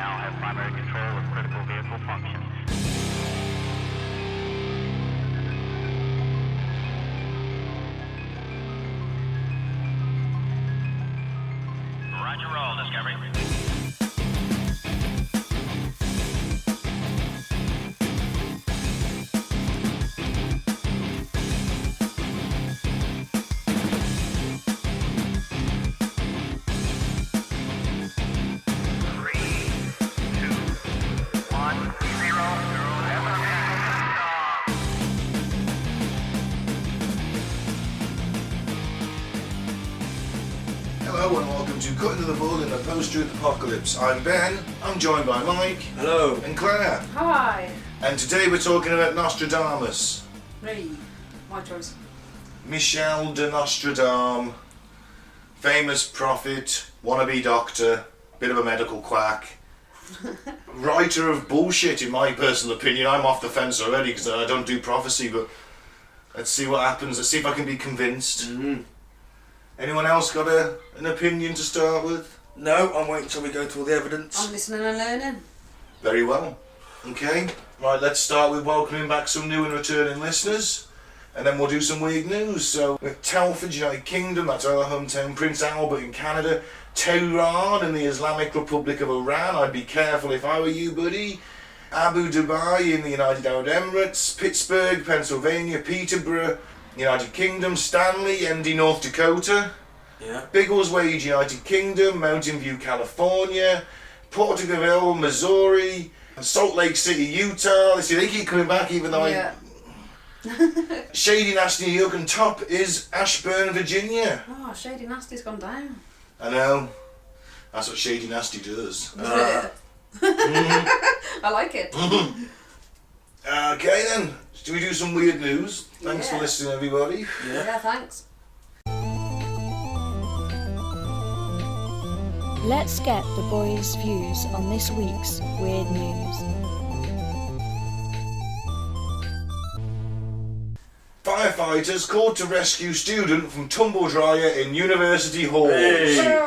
now have primary control of critical vehicle functions. Roger, roll, Discovery. Hello and welcome to Cut Into the Bull in the Post-Truth Apocalypse. I'm Ben, I'm joined by Mike. Hello. And Claire. Hi. And today we're talking about Nostradamus. Me. My choice. Michel de Nostradamus, famous prophet, wannabe doctor, bit of a medical quack, writer of bullshit in my personal opinion. I'm off the fence already because I don't do prophecy, but let's see what happens. Let's see if I can be convinced. Anyone else got an opinion to start with? No, I'm waiting until we go through all the evidence. I'm listening and learning. Very well. Okay. Right, let's start with welcoming back some new and returning listeners. And then we'll do some weird news. So, with Telford, United Kingdom, that's our hometown, Prince Albert in Canada, Tehran in the Islamic Republic of Iran, I'd be careful if I were you, buddy. Abu Dhabi in the United Arab Emirates, Pittsburgh, Pennsylvania, Peterborough, United Kingdom, Stanley, MD North Dakota, Biggleswade, United Kingdom, Mountain View, California, Porterville, Missouri, Salt Lake City, Utah. See, they keep coming back even though Shady Nasty, New York, and top is Ashburn, Virginia. Oh, Shady Nasty's gone down. I know. That's what Shady Nasty does. I like it. Okay then, should we do some weird news? Thanks for listening, everybody. Yeah, thanks. Let's get the boys' views on this week's weird news. Firefighters called to rescue student from tumble dryer in University Hall. Hey.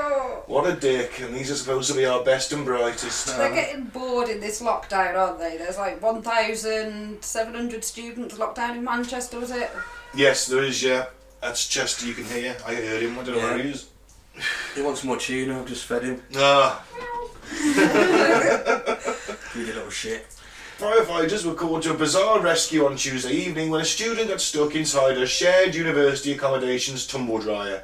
What a dick, and these are supposed to be our best and brightest. They're getting bored in this lockdown, aren't they? There's like 1,700 students locked down in Manchester, was it? Yes, there is, yeah. That's Chester, you can hear. I heard him, I don't know where he is. He wants more tuna, I've just fed him. Ah. You little shit. Firefighters were called to a bizarre rescue on Tuesday evening when a student got stuck inside a shared university accommodations tumble dryer.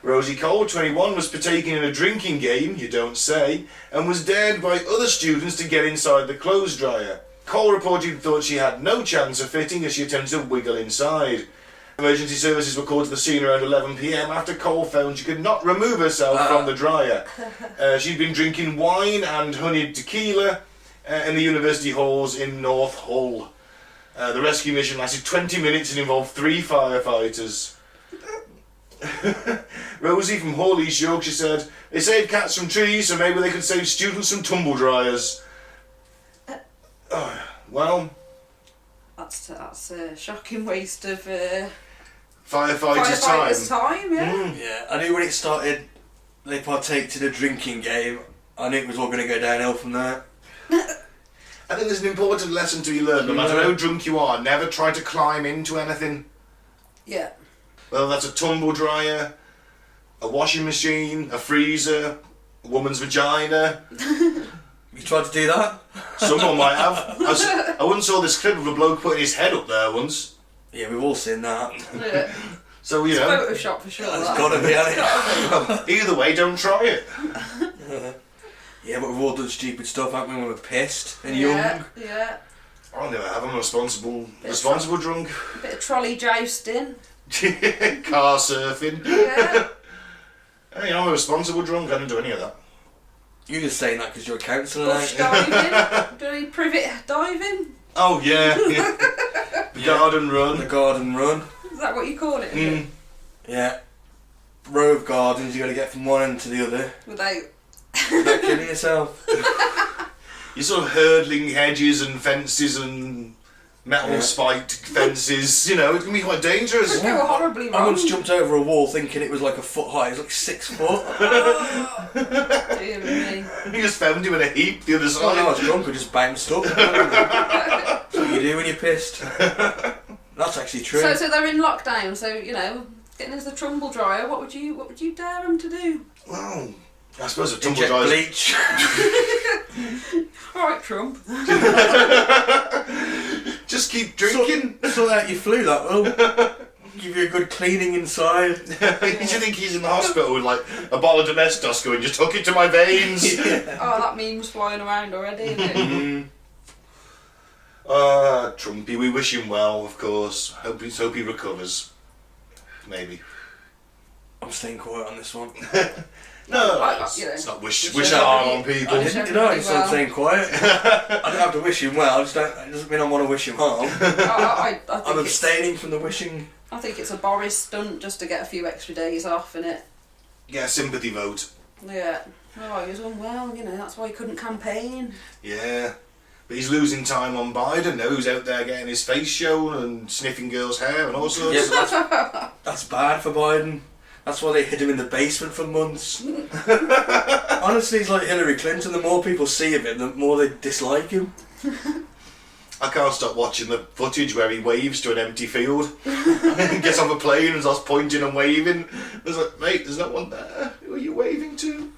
Rosie Cole, 21, was partaking in a drinking game, you don't say, and was dared by other students to get inside the clothes dryer. Cole reported thought she had no chance of fitting as she attempted to wiggle inside. Emergency services were called to the scene around 11 p.m. after Cole found she could not remove herself from the dryer. She'd been drinking wine and honeyed tequila in the university halls in North Hull. The rescue mission lasted 20 minutes and involved 3 firefighters. Rosie from Hall, East Yorkshire said, "They save cats from trees, so maybe they could save students from tumble dryers." Well, That's a shocking waste of firefighters' time, yeah. Yeah, I knew when it started, they partaked in a drinking game. I knew it was all going to go downhill from there. I think there's an important lesson to be learned. No matter how drunk you are, never try to climb into anything. Yeah. Well, that's a tumble dryer, a washing machine, a freezer, a woman's vagina. You tried to do that? Someone might have. I once saw this clip of a bloke putting his head up there once. Yeah, we've all seen that. Yeah. So, you It's know. Photoshop for sure. It's that. got to be, hasn't it? Either way, don't try it. Yeah, but we've all done stupid stuff, haven't we, when we're pissed and Yeah, young? yeah. I'll never have. I'm a responsible drunk. A bit of trolley jousting. Car surfing. Yeah. Hey, I'm a responsible drunk. I don't do any of that. You're just saying that because you're a counsellor, Bush aren't you? diving. Do any privet diving? Oh, yeah. The garden run. The garden run. Is that what you call it? is it? Yeah. Row of gardens you got to get from one end to the other Without without killing yourself. You're sort of hurdling hedges and fences and metal spiked fences. You know, it can be quite dangerous. Could go horribly I wrong. once jumped over a wall thinking it was like a foot high. It was like 6 foot. Dear me. You just found him in a heap the other Oh, side. no, I was drunk. I just bounced up. That's what you do when you're pissed. That's actually true. So they're in lockdown. So you know, getting us the tumble dryer. What would you dare them to do? Well, I suppose a tumble Inject dryer's bleach. All right, Trump. just keep drinking. Sort out your flu, that will. Give you a good cleaning inside. Do you think he's in the hospital with like a bottle of domestos going, just hook it to my veins? Oh, that meme's flying around already, isn't it? Trumpy, we wish him well, of course. Hope he recovers. Maybe. I'm staying quiet on this one. No, you know, it's not wish wish harm on everybody- people. I didn't, you know, it's well. I'm staying quiet. I don't have to wish him well. It doesn't mean I want to wish him harm. I I'm think abstaining from the wishing. I think it's a Boris stunt just to get a few extra days off, innit? Yeah, sympathy vote. Yeah. Oh, he was unwell, you know, that's why he couldn't campaign. Yeah. But he's losing time on Biden now, who's out there getting his face shown and sniffing girls' hair and all sorts. Yeah, but that's bad for Biden. That's why they hid him in the basement for months. Honestly, he's like Hillary Clinton. The more people see of him, the more they dislike him. I can't stop watching the footage where he waves to an empty field. And gets off a plane and starts pointing and waving. There's like, mate, there's no one there. Who are you waving to?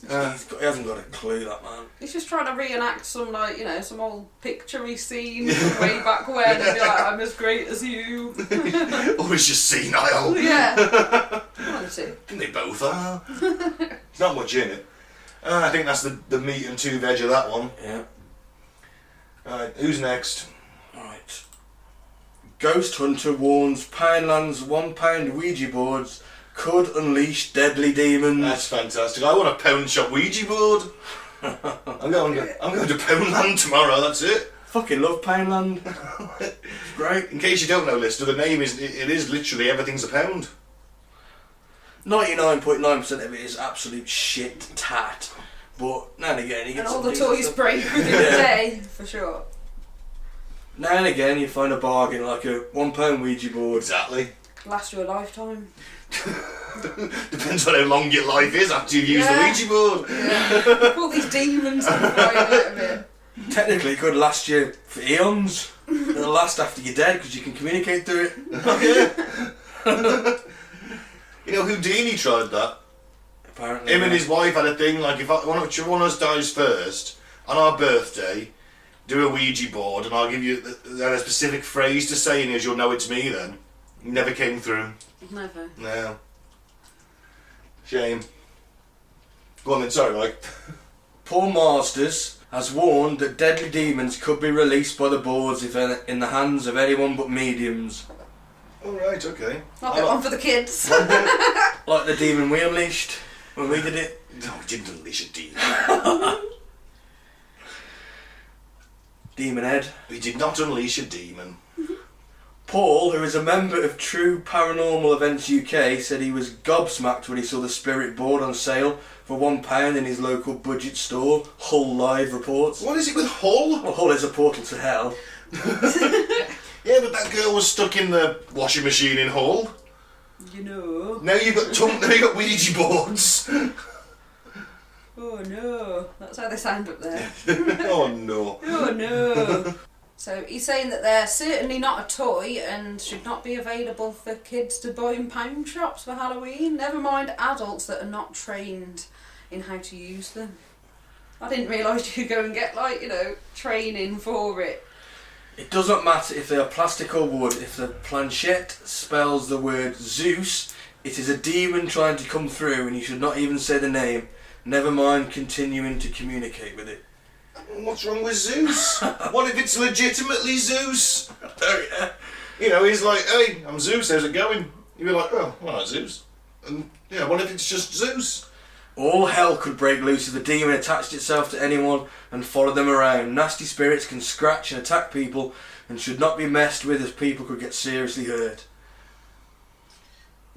He hasn't got a clue, that man. He's just trying to reenact some, like, you know, some old picture-y scene from way back when and be like, I'm as great as you. Or he's just senile. Yeah. One or two. I think they both are. There's not much in it. I think that's the meat and two veg of that one. Yeah. Alright, who's next? Right. Ghost Hunter warns Pineland's £1 Ouija boards could unleash deadly demons. That's fantastic. I want a pound shop Ouija board. I'm going to Poundland tomorrow, that's it. Fucking love Pineland. Great. In case you don't know, Lister, the name is, it is literally everything's a pound. 99.9% of it is absolute shit tat. But now and again you get And all some the decent toys stuff. break within Yeah. a day, for sure. Now and again you find a bargain like a £1 Ouija board. Exactly. Last you a lifetime. Depends on how long your life is after you've used the Yeah. Ouija board. Yeah. All these demons come flying out of it. Technically it could last you for eons. It'll last after you're dead because you can communicate through it. You know, Houdini tried that. Apparently. Him and his wife had a thing, like, if one of us dies first, on our birthday, do a Ouija board and I'll give you a specific phrase to say and you'll know it's me then. Never came through. Never. No. Shame. Go on then, sorry Mike. Paul Masters has warned that deadly demons could be released by the boards if in the hands of anyone but mediums. Alright, okay. I'll get one for the kids. Like the demon we unleashed when we did it. No, we didn't unleash a demon. Demon Ed. We did not unleash a demon. Paul, who is a member of True Paranormal Events UK, said he was gobsmacked when he saw the spirit board on sale for £1 in his local budget store. Hull Live reports. What is it with Hull? Well, Hull is a portal to hell. Yeah, but that girl was stuck in the washing machine in Hull. You know. Now you've got Ouija boards. Oh no. That's how they sound up there. Oh no. Oh no. So he's saying that they're certainly not a toy and should not be available for kids to buy in pound shops for Halloween. Never mind adults that are not trained in how to use them. I didn't realise you could go and get, like, you know, training for it. It doesn't matter if they are plastic or wood. If the planchette spells the word Zeus, it is a demon trying to come through and you should not even say the name. Never mind continuing to communicate with it. What's wrong with Zeus? What if it's legitimately Zeus? You know, he's like, hey, I'm Zeus, how's it going? You'd be like, oh, well, Zeus. And yeah, what if it's just Zeus? All hell could break loose if the demon attached itself to anyone and followed them around. Nasty spirits can scratch and attack people and should not be messed with as people could get seriously hurt.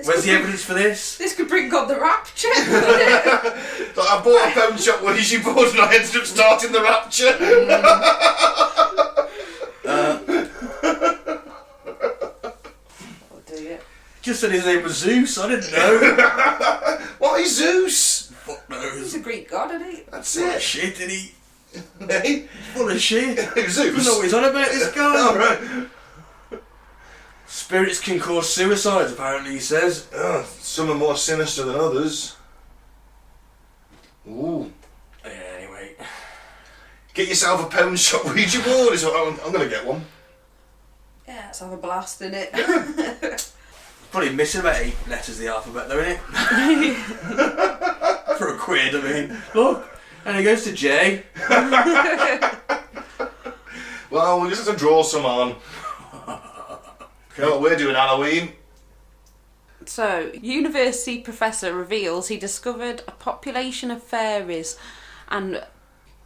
Where's the evidence for this? This could bring on the rapture. Like, I bought a pound shop Ouija board and I ended up starting the rapture. Just said his name was Zeus, I didn't know. What is Zeus? Fuck He's knows. a Greek god, isn't he? That's Full of it. shit, did he? Hey? Full of shit. Zeus? I don't know what he's on about, this guy. Alright. Spirits can cause suicides, apparently, he says. Oh, some are more sinister than others. Ooh. Yeah, anyway. Get yourself a pound shop Ouija board. I'm going to get one. Yeah, let's have a blast in it. Probably missing about 8 letters of the alphabet, though, innit? For a quid, I mean. Look, and it goes to J. Well, we just have to draw some on. You know what we're doing Halloween? So, university professor reveals he discovered a population of fairies and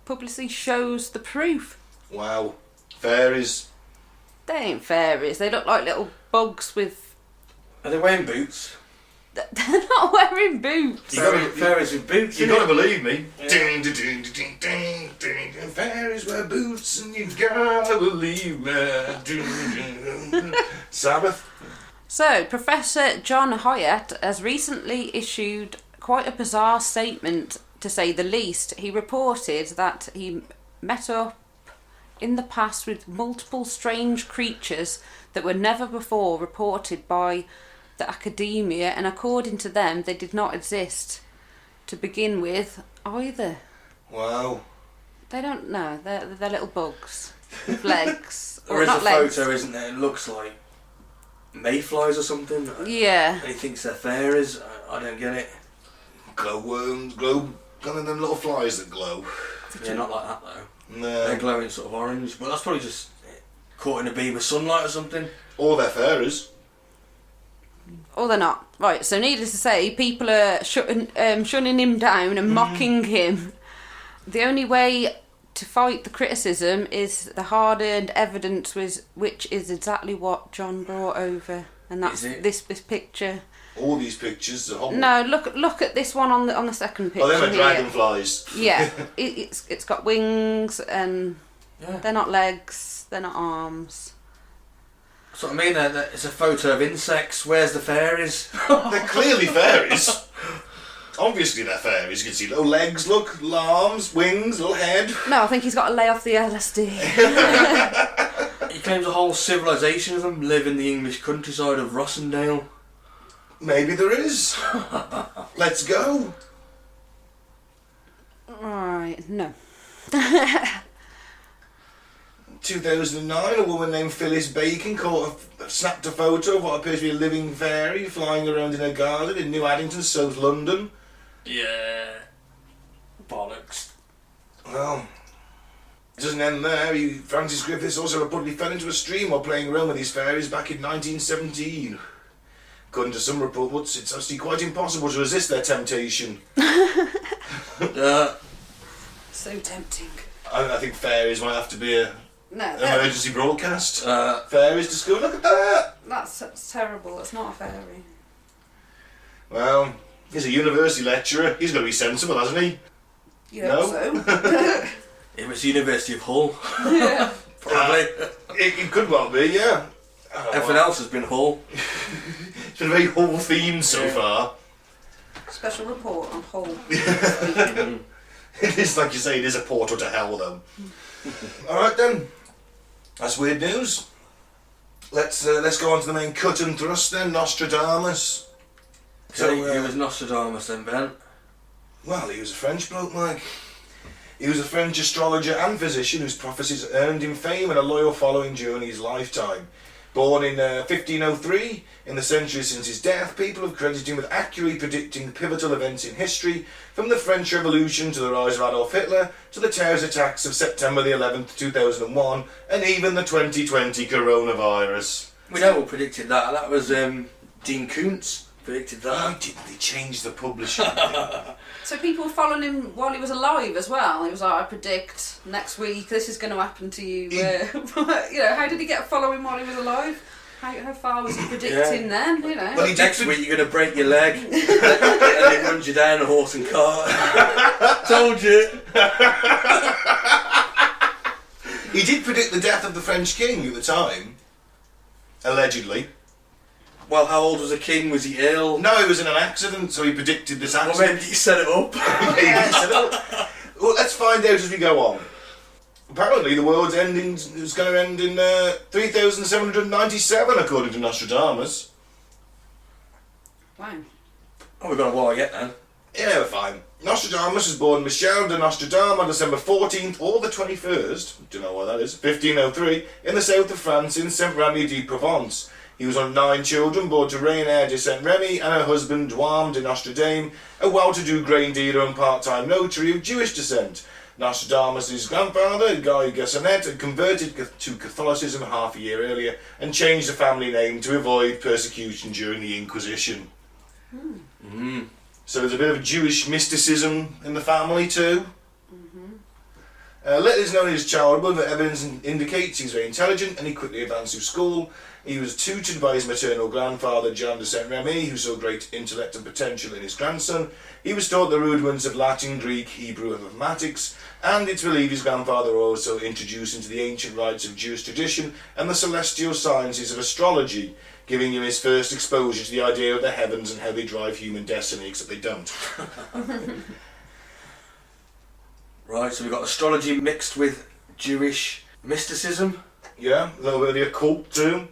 publicly shows the proof. Wow. Fairies. They ain't fairies, they look like little bugs with... Are they wearing boots? They're not wearing boots. Fairies with boots. You innit? gotta believe me. Yeah. Ding, ding, ding, ding, ding, ding, ding. Fairies wear boots and you gotta believe me. Ding, ding, ding. Sabbath. So, Professor John Hyatt has recently issued quite a bizarre statement, to say the least. He reported that he met up in the past with multiple strange creatures that were never before reported by the academia, and according to them, they did not exist to begin with either. Wow. They don't know. They're little bugs with legs. There is a not legs. photo, isn't there? It looks like mayflies or something. Yeah. And he thinks they're fairies. I don't get it. Glowworms, glow. Kind of them little flies that glow. They're not like that though. No. They're glowing sort of orange. But that's probably just caught in a beam of sunlight or something. Or they're fairies. Or they're not. Right, so needless to say, people are shunning him down and mocking him. The only way to fight the criticism is the hard-earned evidence, which is exactly what John brought over. And that's this picture. All these pictures are horrible. No, look at this one on the second picture. Oh, them are here. dragonflies. Yeah, it's got wings and they're not legs, they're not arms. That's what I mean. It's a photo of insects. Where's the fairies? They're clearly fairies. Obviously they're fairies. You can see little legs, look, little arms, wings, little head. No, I think he's got to lay off the LSD. He claims a whole civilization of them live in the English countryside of Rossendale. Maybe there is. Let's go. Right, no. 2009, a woman named Phyllis Bacon snapped a photo of what appears to be a living fairy flying around in her garden in New Addington, South London. Yeah. Bollocks. Well, it doesn't end there. Francis Griffiths also reportedly fell into a stream while playing around with these fairies back in 1917. According to some reports, it's actually quite impossible to resist their temptation. So tempting. I think fairies might have to be an emergency broadcast. Fairies discovered. Look at that! That's terrible. That's not a fairy. Well, he's a university lecturer. He's got to be sensible, hasn't he? You hope No? It was University of Hull. Yeah. Probably. It could well be, yeah. Everything else has been Hull. It's been very Hull themed so far. Special report on Hull. It is, like you say, it is a portal to hell, though. Alright then. That's weird news. Let's go on to the main cut and thrust then, Nostradamus. So who was Nostradamus then, Ben? Well, he was a French bloke, Mike. He was a French astrologer and physician whose prophecies earned him fame and a loyal following during his lifetime. Born in 1503, in the century since his death, people have credited him with accurately predicting pivotal events in history, from the French Revolution to the rise of Adolf Hitler, to the terrorist attacks of September the 11th, 2001, and even the 2020 coronavirus. We know who predicted that. That was Dean Koontz predicted that. Oh, didn't they change the publishing? So people were following him while he was alive as well. He was like, I predict next week this is going to happen to you. How did he get following while he was alive? How far was he predicting then? You know. Well, Next week you're going to break your leg and it runs you down a horse and cart. Told you. He did predict the death of the French king at the time, allegedly. Well, how old was the king? Was he ill? No, he was in an accident, so he predicted this Well, accident. maybe he set it up. Well, let's find out as we go on. Apparently, the world's ending is going to end in 3,797, according to Nostradamus. Wow. Oh, we've got a while yet then. Yeah, we're fine. Nostradamus was born Michel de Nostradamus on December 14th or the 21st, don't know why that is, 1503, in the south of France in Saint-Remy-de-Provence. He was one of 9 children born to Reine de Saint-Remy and her husband Douam de Nostradamus, a well-to-do grain dealer and part-time notary of Jewish descent. Nostradamus' grandfather, Guy Gassonet, had converted to Catholicism half a year earlier and changed the family name to avoid persecution during the Inquisition. So there's a bit of Jewish mysticism in the family too. Little is known in his childhood, but evidence indicates he was very intelligent and he quickly advanced through school. He was tutored by his maternal grandfather, Jean de Saint-Remy, who saw great intellect and potential in his grandson. He was taught the rudiments of Latin, Greek, Hebrew and mathematics, and it's believed his grandfather also introduced into the ancient rites of Jewish tradition and the celestial sciences of astrology, giving him his first exposure to the idea of the heavens and how they drive human destiny, except they don't. Right, so we've got astrology mixed with Jewish mysticism. Yeah, a little bit of the occult too.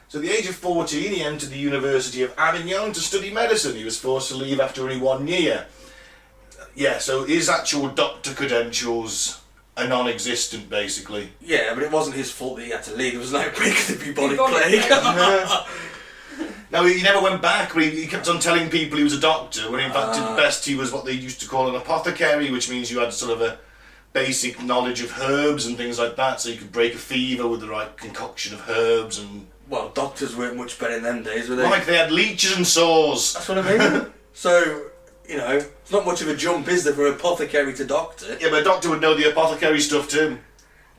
So at the age of 14, he entered the University of Avignon to study medicine. He was forced to leave after only 1 year. Yeah, so his actual doctor credentials are non-existent, basically. Yeah, but it wasn't his fault that he had to leave. It was an outbreak of the bubonic plague. No, he never went back, but he kept on telling people he was a doctor, when in fact at best he was what they used to call an apothecary, which means you had sort of a basic knowledge of herbs and things like that, so you could break a fever with the right concoction of herbs and... Well, doctors weren't much better in them days, were they? Like they had leeches and saws. That's what I mean. So, you know, it's not much of a jump, is there, for apothecary to doctor? Yeah, but a doctor would know the apothecary stuff too.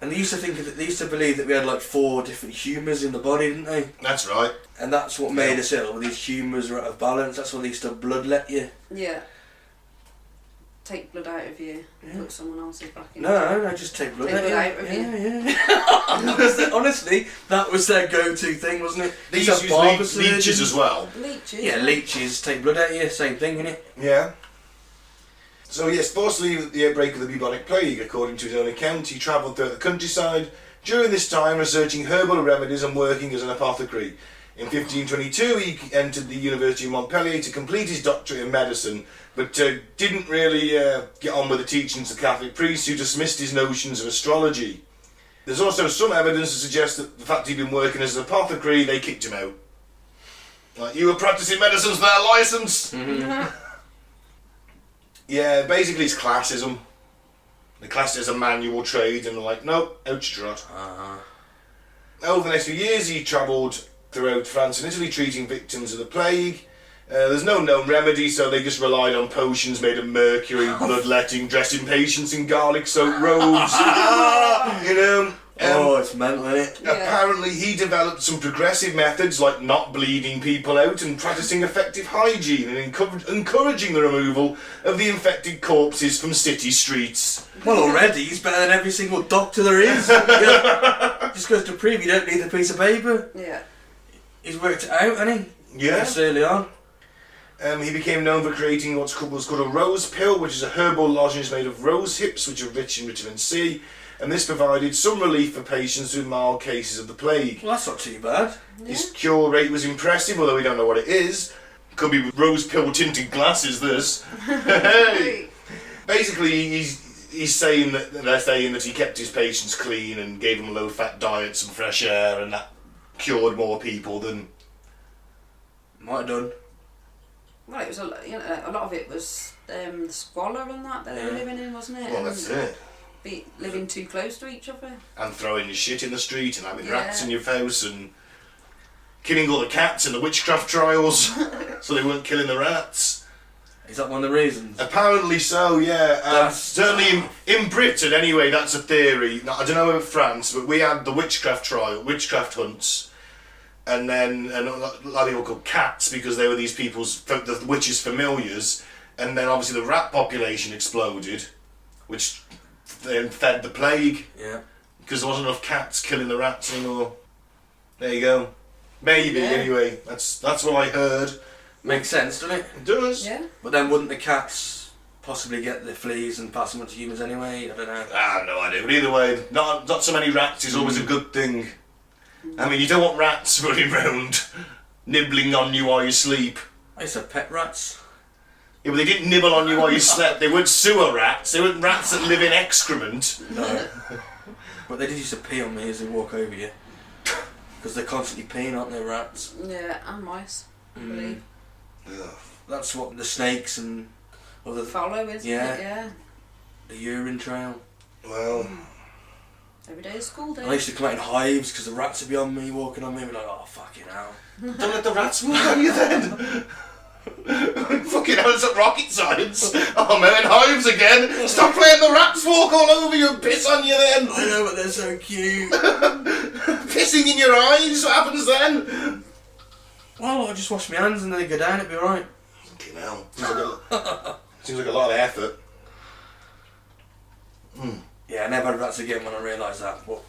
And they used to they used to believe that we had like 4 different humours in the body, didn't they? That's right. And that's what made us ill. These humours are out of balance. That's why they used to bloodlet you. Yeah. Take blood out of you and put someone else's back in. No, just take blood Take out blood of out you. of Yeah. Honestly, that was their go-to thing, wasn't it? They These used to are barber use leeches surgeons. as well. Leeches. Yeah, leeches, take blood out of you, same thing, innit? Yeah. So yes, forced to leave at the outbreak of the bubonic plague. According to his own account, he travelled throughout the countryside, during this time researching herbal remedies and working as an apothecary. In 1522 he entered the University of Montpellier to complete his doctorate in medicine, but didn't really get on with the teachings of Catholic priests who dismissed his notions of astrology. There's also some evidence to suggest that the fact he'd been working as an apothecary, they kicked him out. Like, you were practicing medicines without a licence! Yeah, basically it's classism. The class is a manual trade and they're like, nope, out you trot. Over the next few years he travelled throughout France and Italy treating victims of the plague. There's no known remedy, so they just relied on potions made of mercury, bloodletting, dressing patients in garlic soaked robes. You know? It's mental, isn't it? Apparently he developed some progressive methods like not bleeding people out and practicing effective hygiene and encouraging the removal of the infected corpses from city streets. Well, already he's better than every single doctor there is. Just goes to prove you don't need a piece of paper. Yeah. He's worked it out, hasn't he? Yeah. That's early on. He became known for creating what's called a rose pill, which is a herbal lozenge made of rose hips, which are rich in vitamin C, and this provided some relief for patients with mild cases of the plague. Well, that's not too bad. His cure rate was impressive, although we don't know what it is. Could be with rose pill tinted glasses, this. Hey! Basically, he's saying that they're saying that he kept his patients clean and gave them low-fat diets and fresh air, and that cured more people than... Might have done. Well, it was a lot of it was the squalor and that they were living in, wasn't it? Well, that's it. Living too close to each other. And throwing your shit in the street and having rats in your house and killing all the cats in the witchcraft trials so they weren't killing the rats. Is that one of the reasons? Apparently so, yeah. Certainly in Britain, anyway, that's a theory. Now, I don't know about France, but we had the witchcraft hunts. And then a lot of people called cats because they were these the witches' familiars. And then obviously the rat population exploded, which then fed the plague. Yeah. Because there wasn't enough cats killing the rats anymore. There you go. Maybe, Yeah. anyway. That's what I heard. Makes sense, doesn't it? It does. Yeah. But then wouldn't the cats possibly get the fleas and pass them on to humans anyway? I don't know. No idea. But either way, not so many rats is always a good thing. I mean, you don't want rats running round nibbling on you while you sleep. I used to have pet rats. Yeah, but they didn't nibble on you while you slept. They weren't sewer rats. They weren't rats that live in excrement. No. But they did used to pee on me as they walk over you. Because they're constantly peeing, aren't they, rats? Yeah, and mice, I believe. Ugh. That's what the snakes and other... Follow, isn't Yeah. it? Yeah. The urine trail. Well, Every day is school day. I used to come out in hives because the rats would be on me, walking on me, and be like, oh, fucking hell. don't let the rats walk on you then. Fucking hell, it's like rocket science. Oh, man, in hives again. Stop letting the rats walk all over you and piss on you then. I know, but they're so cute. Pissing in your eyes, what happens then? Well, I just wash my hands and then they go down, it'd be alright. Fucking hell. Seems like a lot of effort. Yeah, I never had rats again when I realised that, but...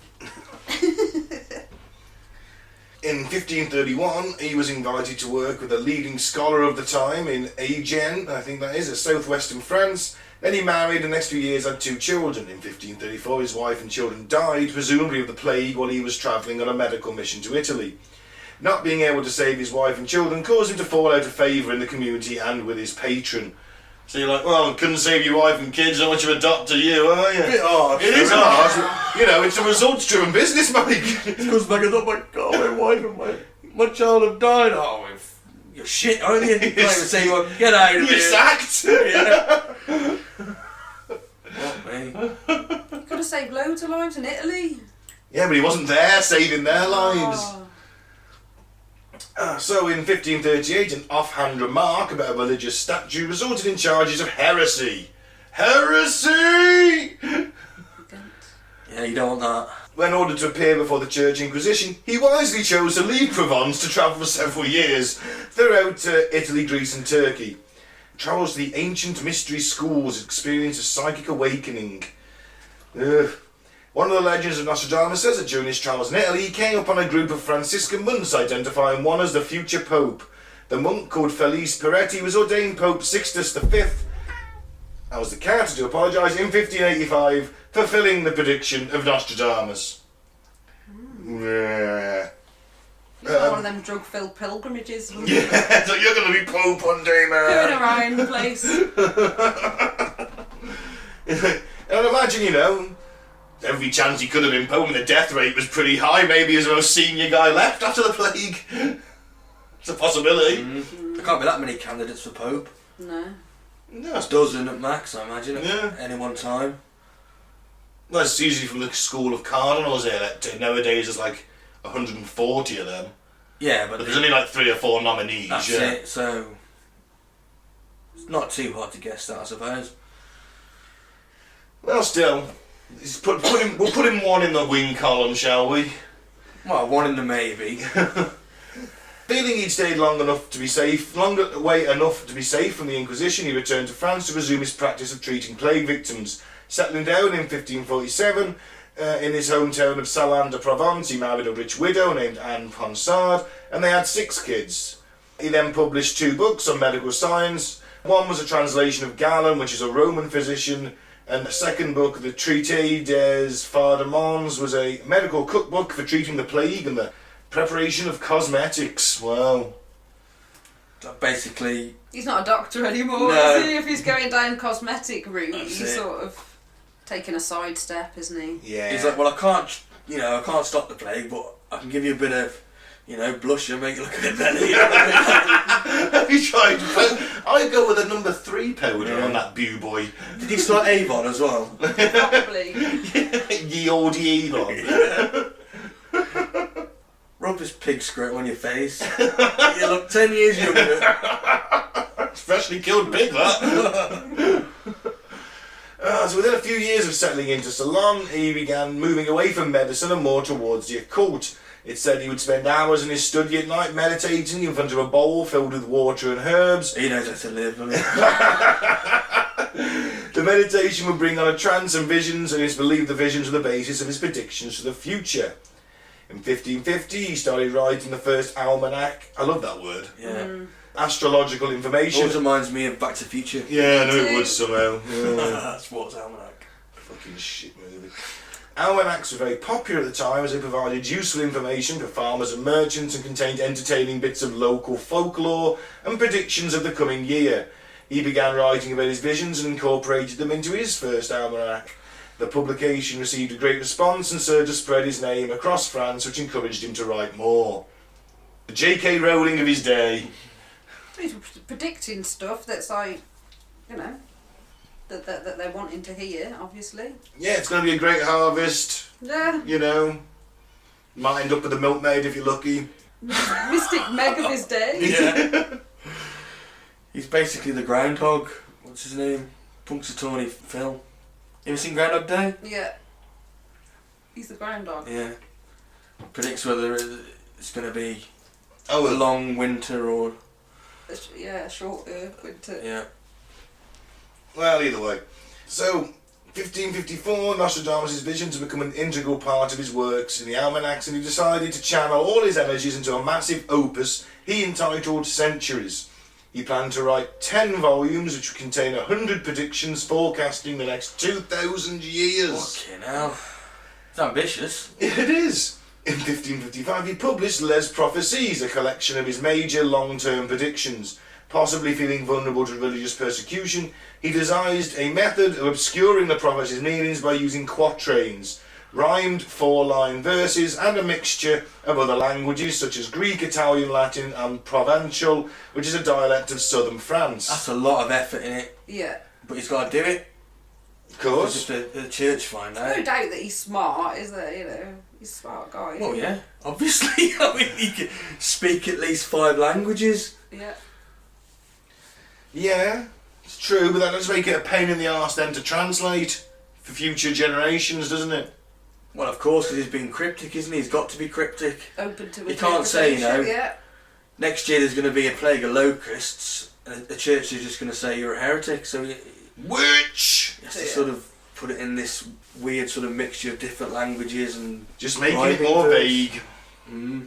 In 1531, he was invited to work with a leading scholar of the time in Agen, I think that is, at southwestern France. Then he married and the next few years had 2 children. In 1534, his wife and children died, presumably of the plague, while he was travelling on a medical mission to Italy. Not being able to save his wife and children caused him to fall out of favour in the community and with his patron. So you're like, well, couldn't save your wife and kids, how much of a doctor you, are you? bit harsh. It is hard. You know, it's a results-driven business, Mike. It comes back and oh my god, my wife and my child have died. Oh, you're shit, aren't you? You can't even say one. Get out of You're here. sacked. Yeah. What, me? Could have saved loads of lives in Italy. Yeah, but he wasn't there saving their lives. Oh. So in 1538, an offhand remark about a religious statue resulted in charges of heresy. Heresy! Yeah, you don't want that. When ordered to appear before the Church Inquisition, he wisely chose to leave Provence to travel for several years throughout Italy, Greece and Turkey. Travels to the ancient mystery schools, experienced a psychic awakening. Ugh. One of the legends of Nostradamus says that during his travels in Italy, he came upon a group of Franciscan monks, identifying one as the future Pope. The monk, called Felice Peretti, was ordained Pope Sixtus V. I was the cat to apologise in 1585, fulfilling the prediction of Nostradamus. Yeah. It's like one of them drug-filled pilgrimages. Yeah, so you're going to be Pope one day, man. Going around the place. And imagine, you know, every chance he could have been Pope, and the death rate was pretty high. Maybe he was the most senior guy left after the plague. It's a possibility. There can't be that many candidates for Pope. No. No, A dozen at max, I imagine, Yeah. at any one time. well, it's usually from the school of cardinals elected. Nowadays there's like 140 of them. Yeah, But there's only like 3 or 4 nominees. that's Yeah. it, so... It's not too hard to guess that, I suppose. Well, still, we'll put him one in the win column, shall we? Well, one in the maybe. Feeling he'd stayed long enough to be safe from the Inquisition, he returned to France to resume his practice of treating plague victims. Settling down in 1547 in his hometown of Salins-de-Provence, he married a rich widow named Anne Ponsard, and they had 6 kids. He then published 2 books on medical science. One was a translation of Galen, which is a Roman physician, and the second book, the Traité des Fardamons, was a medical cookbook for treating the plague and the preparation of cosmetics. Wow. Basically, He's not a doctor anymore, No. is he? If he's going down cosmetic route, That's he's it. sort of taking a sidestep, isn't he? Yeah. he's like, well, I can't stop the plague, but I can give you a bit of, blush and make it look a bit better. Have you tried? I go with a number 3 powder Yeah. on that Bew Boy. Did he start Avon as well? Probably. Ye old Elon. Rub this pig squirt on your face. You look 10 years younger. Freshly killed pig, that. So within a few years of settling into Ceylon, he began moving away from medicine and more towards the occult. It said he would spend hours in his study at night meditating in front of a bowl filled with water and herbs. He knows how to live, doesn't he? The meditation would bring on a trance and visions, and it's believed the visions were the basis of his predictions for the future. In 1550, he started writing the first almanac. I love that word. Yeah. Astrological information. Always reminds me of Back to the Future. Yeah, I knew it would somehow. Yeah. Sports almanac. Fucking shit movie. Almanacs were very popular at the time as they provided useful information for farmers and merchants and contained entertaining bits of local folklore and predictions of the coming year. He began writing about his visions and incorporated them into his first almanac. The publication received a great response and served to spread his name across France, which encouraged him to write more. The J.K. Rowling of his day. He's predicting stuff that's like, you know, that they're wanting to hear, obviously. Yeah, it's going to be a great harvest. Yeah. You know, might end up with a milkmaid if you're lucky. Mystic Meg of his day. Yeah. He's basically the groundhog. What's his name? Punxsutawney Phil. You ever seen Groundhog Day? Yeah. He's the groundhog. Yeah. Predicts whether it's going to be a Oh, long winter or... Yeah, short winter. Yeah. well, either way. So, 1554, Nostradamus' visions had become an integral part of his works in the almanacs, and he decided to channel all his energies into a massive opus he entitled Centuries. He planned to write 10 volumes which would contain 100 predictions forecasting the next 2,000 years. Fucking hell. It's ambitious. It is. In 1555 he published Les Prophecies, a collection of his major long-term predictions. Possibly feeling vulnerable to religious persecution, he devised a method of obscuring the prophecies' meanings by using quatrains, rhymed 4-line verses, and a mixture of other languages such as Greek, Italian, Latin and Provençal, which is a dialect of southern France. That's a lot of effort in it. Yeah. But he's got to do it. Of course. Because if the church find out... No doubt that he's smart, is there? You know, he's a smart guy. Well, yeah. Obviously. I mean, he can speak at least 5 languages. Yeah. Yeah, it's true, but that does make it a pain in the arse then to translate for future generations, doesn't it? Well, of course, because he's being cryptic, isn't he? He's got to be cryptic. Open to You can't say, you know, yeah. next year there's going to be a plague of locusts, and the church is just going to say you're a heretic, so he Witch! has to sort of put it in this weird sort of mixture of different languages and... Just making it rhyming more verse. vague. Mm.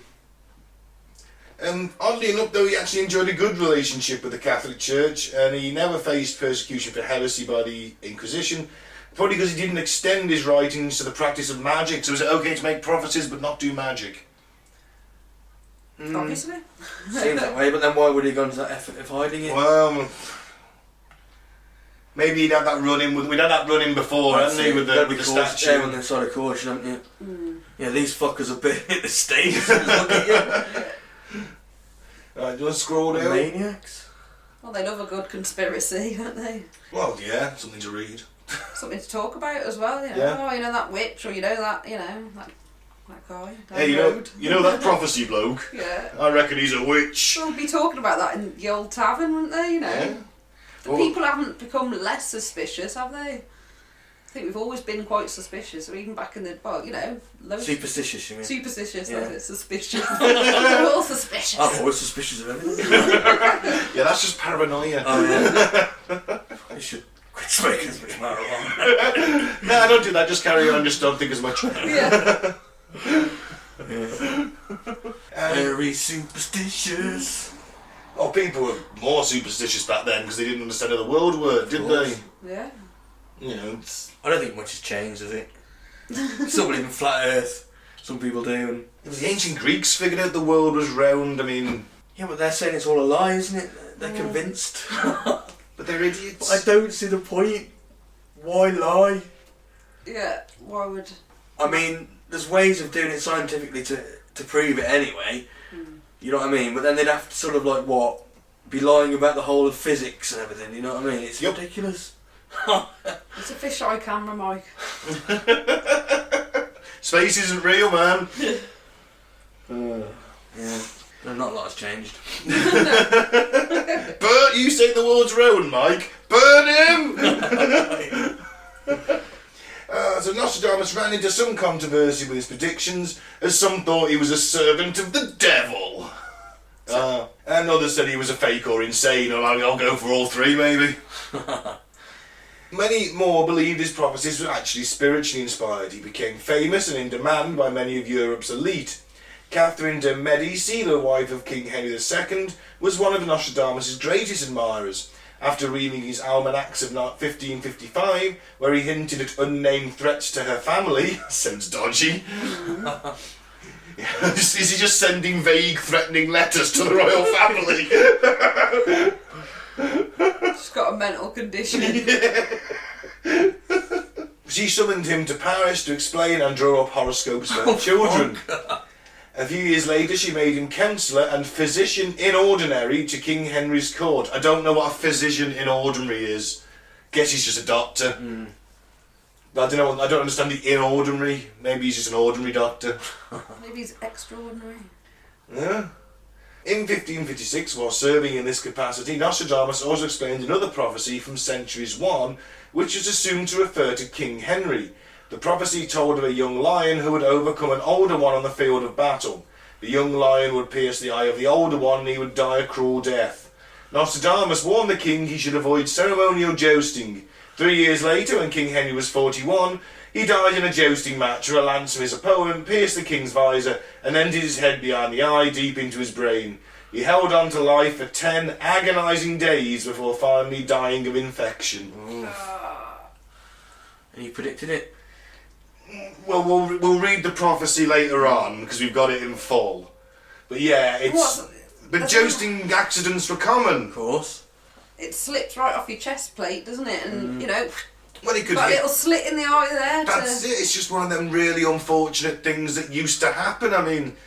Oddly enough, though, he actually enjoyed a good relationship with the Catholic Church, and he never faced persecution for heresy by the Inquisition, probably because he didn't extend his writings to the practice of magic, so was it okay to make prophecies but not do magic? Obviously. Seems that way, but then why would he go into that effort of hiding it? Well, maybe he'd had that run-in, we'd had that run-in before, hadn't he, with the statue. Yeah, on the side of caution, haven't you? Mm. Yeah, these fuckers have been in the States. Look at you. Right, do you want to scroll down? Maniacs. Well, they love a good conspiracy, don't they? Well, yeah, something to read. Something to talk about as well, you know. Yeah. Oh, you know that witch, or you know that, you know, that guy. Down Hey, the road. you know that prophecy bloke? Yeah. I reckon he's a witch. They'll be talking about that in the old tavern, wouldn't they? You know. Yeah. The Well- people haven't become less suspicious, have they? I think we've always been quite suspicious, or even back in the, well, you know, loads Superstitious, you mean? superstitious, Yeah. that's it, suspicious. They're all suspicious. I'm always suspicious of everything. Yeah, that's just paranoia. Oh, yeah. I should quit smoking as much marijuana. No, I don't do that, just carry on, just don't think as much. Yeah. Very superstitious. Oh, people were more superstitious back then because they didn't understand how the world worked, did they? Yeah. You know, it's... I don't think much has changed, has it? Still believe in flat Earth. Some people do. And... The ancient Greeks figured out the world was round, I mean... Yeah, but they're saying it's all a lie, isn't it? They're convinced. But they're idiots. But I don't see the point. Why lie? Yeah. Why would... I mean, there's ways of doing it scientifically to prove it anyway. You know what I mean? But then they'd have to sort of like, what? Be lying about the whole of physics and everything, you know what I mean? It's ridiculous. It's a fisheye camera, Mike. Space isn't real, man. Yeah. No, not a lot has changed. Bert, you say the world's round, Mike. Burn him! So Nostradamus ran into some controversy with his predictions, as some thought he was a servant of the devil. And others said he was a fake or insane, or I'll go for all three, maybe. Many more believed his prophecies were actually spiritually inspired. He became famous and in demand by many of Europe's elite. Catherine de Medici, the wife of King Henry II, was one of Nostradamus' greatest admirers. After reading his almanacs of 1555, where he hinted at unnamed threats to her family, sounds dodgy. Is he just sending vague, threatening letters to the royal family? She's got a mental condition. She summoned him to Paris to explain and draw up horoscopes for her children. A few years later, she made him counsellor and physician in ordinary to King Henry's court. I don't know what a physician in ordinary is. Guess he's just a doctor. But I don't know. I don't understand the in ordinary. Maybe he's just an ordinary doctor. Maybe he's extraordinary. Yeah. In 1556, while serving in this capacity, Nostradamus also explained another prophecy from centuries 1, which is assumed to refer to King Henry. The prophecy told of a young lion who would overcome an older one on the field of battle. The young lion would pierce the eye of the older one and he would die a cruel death. Nostradamus warned the king he should avoid ceremonial jousting. 3 years later, when King Henry was 41, he died in a jousting match where a lance from his opponent pierced the king's visor and entered his head behind the eye deep into his brain. He held on to life for 10 agonising days before finally dying of infection. And you predicted it? Well, we'll read the prophecy later on because we've got it in full. But yeah, but jousting accidents were common. Of course. It slips right off your chest plate, doesn't it? And you know, Well, it could got a little slit in the eye there. That's it. It's just one of them really unfortunate things that used to happen. I mean,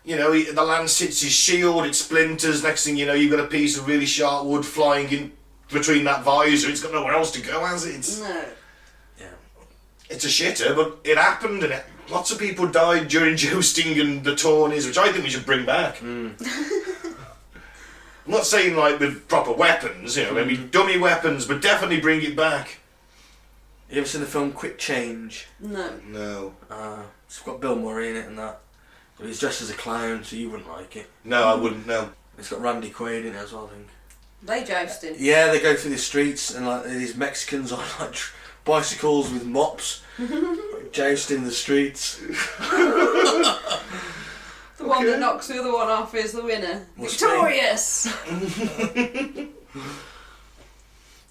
you know, the lance hits his shield, it splinters. Next thing you know, you've got a piece of really sharp wood flying in between that visor. It's got nowhere else to go, has it? No. It's a shitter, but it happened, and lots of people died during jousting and the tourneys, which I think we should bring back. I'm not saying like with proper weapons, you know, maybe dummy weapons, but definitely bring it back. You ever seen the film Quick Change? No. No. It's got Bill Murray in it and that. But he's dressed as a clown, so you wouldn't like it. No, I wouldn't, no. It's got Randy Quaid in it as well, I think. They jousting. Yeah, they go through the streets and like these Mexicans on like bicycles with mops, jousting the streets. The one that knocks the other one off is the winner. Must Victorious!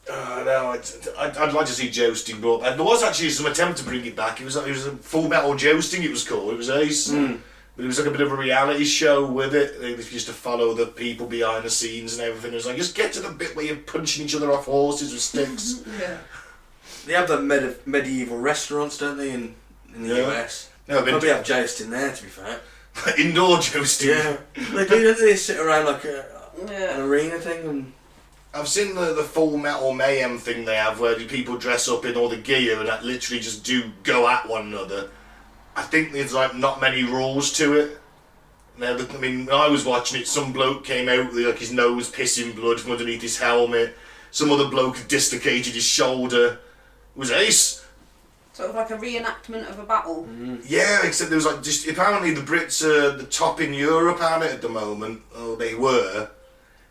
No, I'd like to see jousting brought back. There was actually some attempt to bring it back. It was a Full Metal Jousting, it was called. It was ace. But it was like a bit of a reality show with it. They used to follow the people behind the scenes and everything. It was like, just get to the bit where you're punching each other off horses with sticks. Yeah. They have the medieval restaurants, don't they, in the US? No, Probably have jousting there, to be fair. Indoor jousting. Yeah. They do, don't they? Sit around like an arena thing and... I've seen the Full Metal Mayhem thing they have where people dress up in all the gear and literally just do go at one another. I think there's like not many rules to it. I mean, when I was watching it, some bloke came out with like his nose pissing blood from underneath his helmet. Some other bloke had dislocated his shoulder. It was ace. Sort of like a reenactment of a battle. Yeah, except there was like just apparently the Brits are the top in Europe at it at the moment. Oh, they were.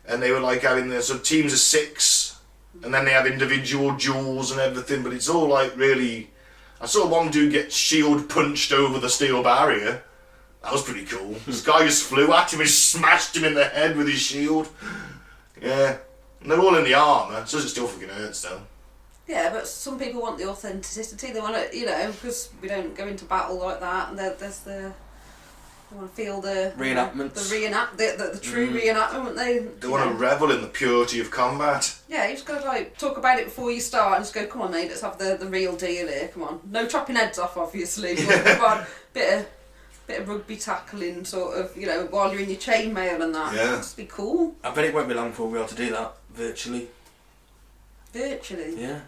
And they were like having their sort of teams of 6, and then they have individual duels and everything, but it's all like really... I saw one dude get shield punched over the steel barrier. That was pretty cool. This guy just flew at him and smashed him in the head with his shield. Yeah. And they're all in the armour, so it still fucking hurts though. Yeah, but some people want the authenticity. They want to, you know, because we don't go into battle like that, and there's the... They want to feel the... Reenactments. The true reenactment. They want to revel in the purity of combat. Yeah, you just got to like talk about it before you start and just go, come on mate, let's have the real deal here, come on. No chopping heads off, obviously. But come on, bit of rugby tackling, sort of, you know, while you're in your chainmail and that. Yeah. Must be cool. I bet it won't be long before we'll be able to do that virtually. Virtually? Yeah.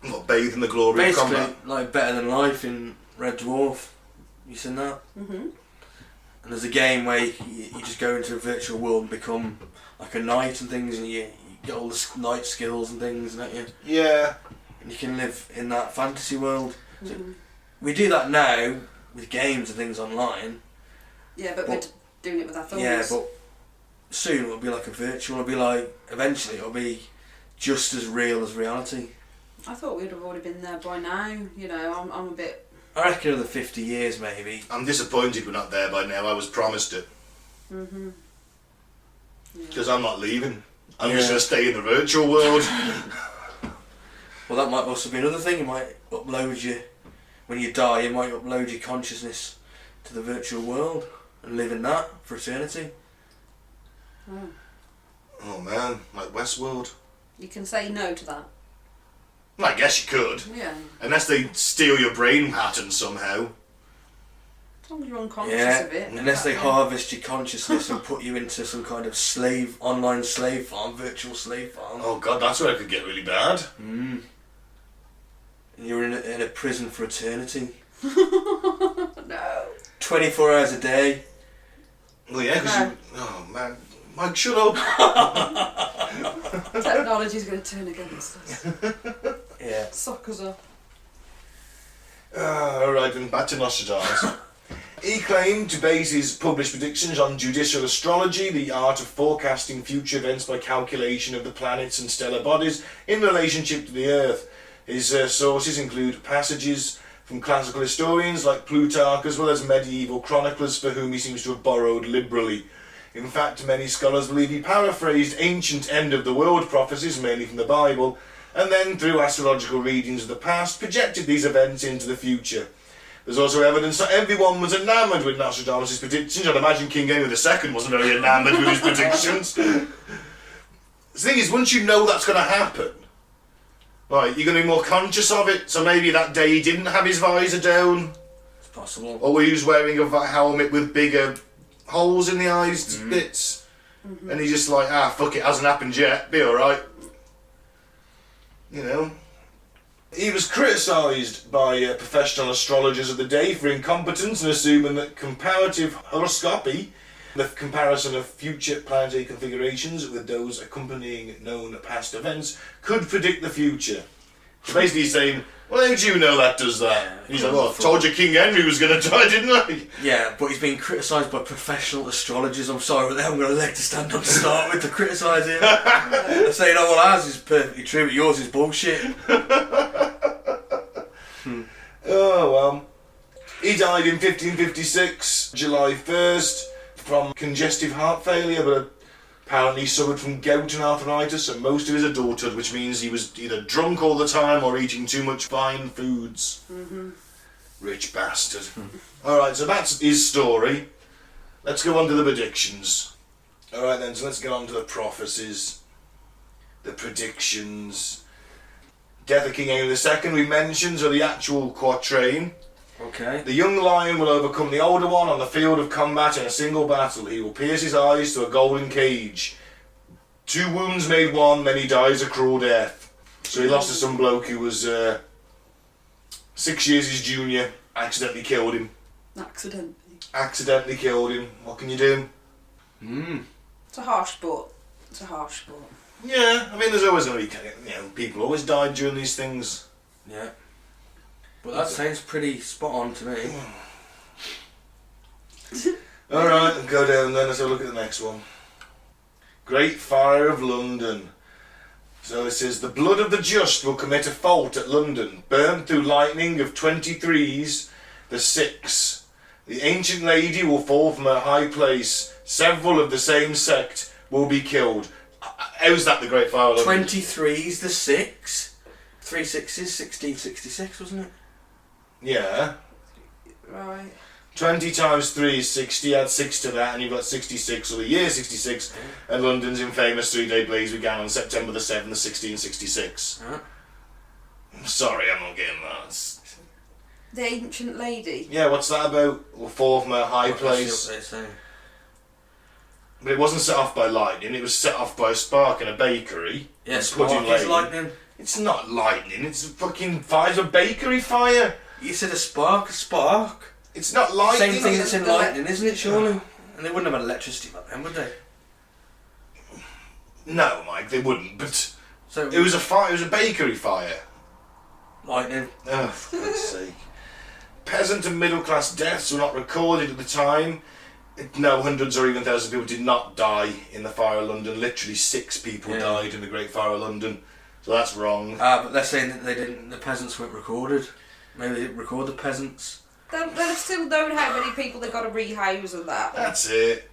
Not bathe in the glory Basically, of combat. like Better Than Life in Red Dwarf. You seen that? And there's a game where you just go into a virtual world and become like a knight and things, and you get all the knight skills and things, don't you? Yeah. And you can live in that fantasy world. So we do that now with games and things online. Yeah, but we're doing it with our thumbs. Yeah, but soon it'll be like a virtual. It'll be like, eventually it'll be just as real as reality. I thought we'd have already been there by now. You know, I'm a bit. I reckon another 50 years maybe. I'm disappointed we're not there by now. I was promised it. Mhm. Because I'm not leaving. I'm Yeah. just going to stay in the virtual world. Well, that might also be another thing. You might upload your... When you die, you might upload your consciousness to the virtual world and live in that for eternity. Oh. Oh man, like Westworld. You can say no to that. Well, I guess you could. Yeah. Unless they steal your brain pattern somehow. As long as you're unconscious Yeah, of it. unless they Yeah. harvest your consciousness and put you into some kind of online slave farm, virtual slave farm. Oh god, that's where it could get really bad. Mm. And you're in a prison for eternity. No. 24 hours a day. Well, yeah, because No. you... Oh man. Mike, shut up. Technology's going to turn against us. Yeah. Suck us up. Alright then, back to Nostradamus. He claimed to base his published predictions on judicial astrology, the art of forecasting future events by calculation of the planets and stellar bodies in relationship to the Earth. His sources include passages from classical historians like Plutarch, as well as medieval chroniclers for whom he seems to have borrowed liberally. In fact, many scholars believe he paraphrased ancient end-of-the-world prophecies, mainly from the Bible, and then, through astrological readings of the past, projected these events into the future. There's also evidence that everyone was enamoured with Nostradamus' predictions. I'd imagine King Henry II wasn't very enamoured with his predictions. The thing is, once you know that's going to happen, right, you're going to be more conscious of it, so maybe that day he didn't have his visor down, It's possible. or he was wearing a helmet with bigger holes in the eyes bits, and he's just like, fuck it, hasn't happened yet, be alright. You know? He was criticised by professional astrologers of the day for incompetence and assuming that comparative horoscopy, the comparison of future planetary configurations with those accompanying known past events, could predict the future. So basically he's saying, well, how do you know that does that? And he's like, well, I told you King Henry was going to die, didn't I? Yeah, but he's being criticised by professional astrologers. I'm sorry, but they haven't got a leg to stand on to start with to criticise him. They're saying, oh, well, ours is perfectly true, but yours is bullshit. Oh, well. He died in 1556, July 1st, from congestive heart failure, but apparently suffered from gout and arthritis and most of his adulthood, which means he was either drunk all the time or eating too much fine foods. Rich bastard. Alright, so that's his story. Let's go on to the predictions. Alright then, so let's get on to the prophecies. The predictions. Death of King Henry II we mentioned, so the actual quatrain. Okay. The young lion will overcome the older one on the field of combat in a single battle. He will pierce his eyes to a golden cage. 2 wounds made one, then he dies a cruel death. So he lost to some bloke who was 6 years his junior, accidentally killed him. Accidentally killed him. What can you do? It's a harsh sport. It's a harsh sport. Yeah, I mean there's always going to be, people always die during these things. Yeah. But that sounds pretty spot on to me. Alright, go down then, let's have a look at the next one. Great Fire of London. So it says, the blood of the just will commit a fault at London, burnt through lightning of 23s, the 6. The ancient lady will fall from her high place, several of the same sect will be killed. How's that the Great Fire of London? 23's the 6. 3 6's, 1666, wasn't it? Yeah. Right. 20 times 3 is 60, add 6 to that and you've got 66, so the year 66, and London's infamous 3-day blaze began on September the 7th, 1666. I'm sorry, I'm not getting that. The ancient lady. Yeah, what's that about? Will fall from a high place. What they say. But it wasn't set off by lightning, it was set off by a spark in a bakery. Yeah, And spark Pudding is Lane. lightning. It's not lightning, it's a fucking fire, it's a bakery fire. You said a spark? It's not lightning. Same thing that's in lightning, isn't it, surely? And they wouldn't have had electricity back then, would they? No, Mike, they wouldn't, but So it was a fire, it was a bakery fire. lightning. Oh, for God's sake. Peasant and middle class deaths were not recorded at the time. No, hundreds or even thousands of people did not die in the Fire of London. Literally 6 people died in the Great Fire of London. So So that's wrong. But they're saying that the peasants weren't recorded. Maybe they didn't record the peasants. They still know how many people they've got to rehouse and that. That's it.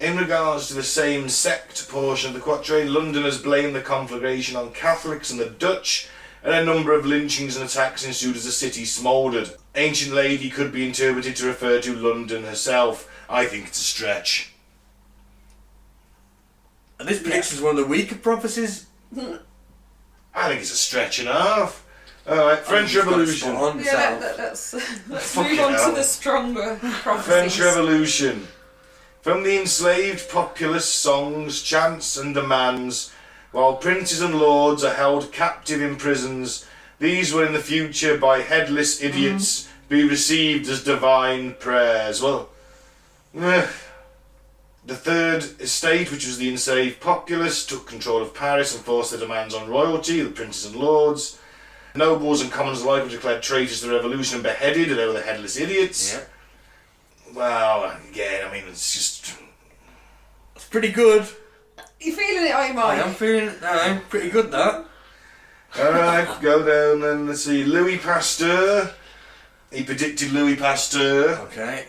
In regards to the same sect portion of the quatrain, Londoners blamed the conflagration on Catholics and the Dutch, and a number of lynchings and attacks ensued as the city smouldered. Ancient lady could be interpreted to refer to London herself. I think it's a stretch. And this prediction is one of the weaker prophecies. I think it's a stretch and a half. Alright, French Revolution. Let's move on to the stronger prophecies. French Revolution. From the enslaved populace, songs, chants and demands, while princes and lords are held captive in prisons, these will in the future by headless idiots be received as divine prayers. Well, the Third Estate, which was the enslaved populace, took control of Paris and forced their demands on royalty, the princes and lords. Nobles and commons alike were declared traitors to the revolution and beheaded, and they were the headless idiots. Yeah. Well, again, I mean, it's just... It's pretty good. You feeling it, are you, Mike? I am feeling it now. Pretty good, that. Alright, go down and let's see. Louis Pasteur. He predicted Louis Pasteur. Okay.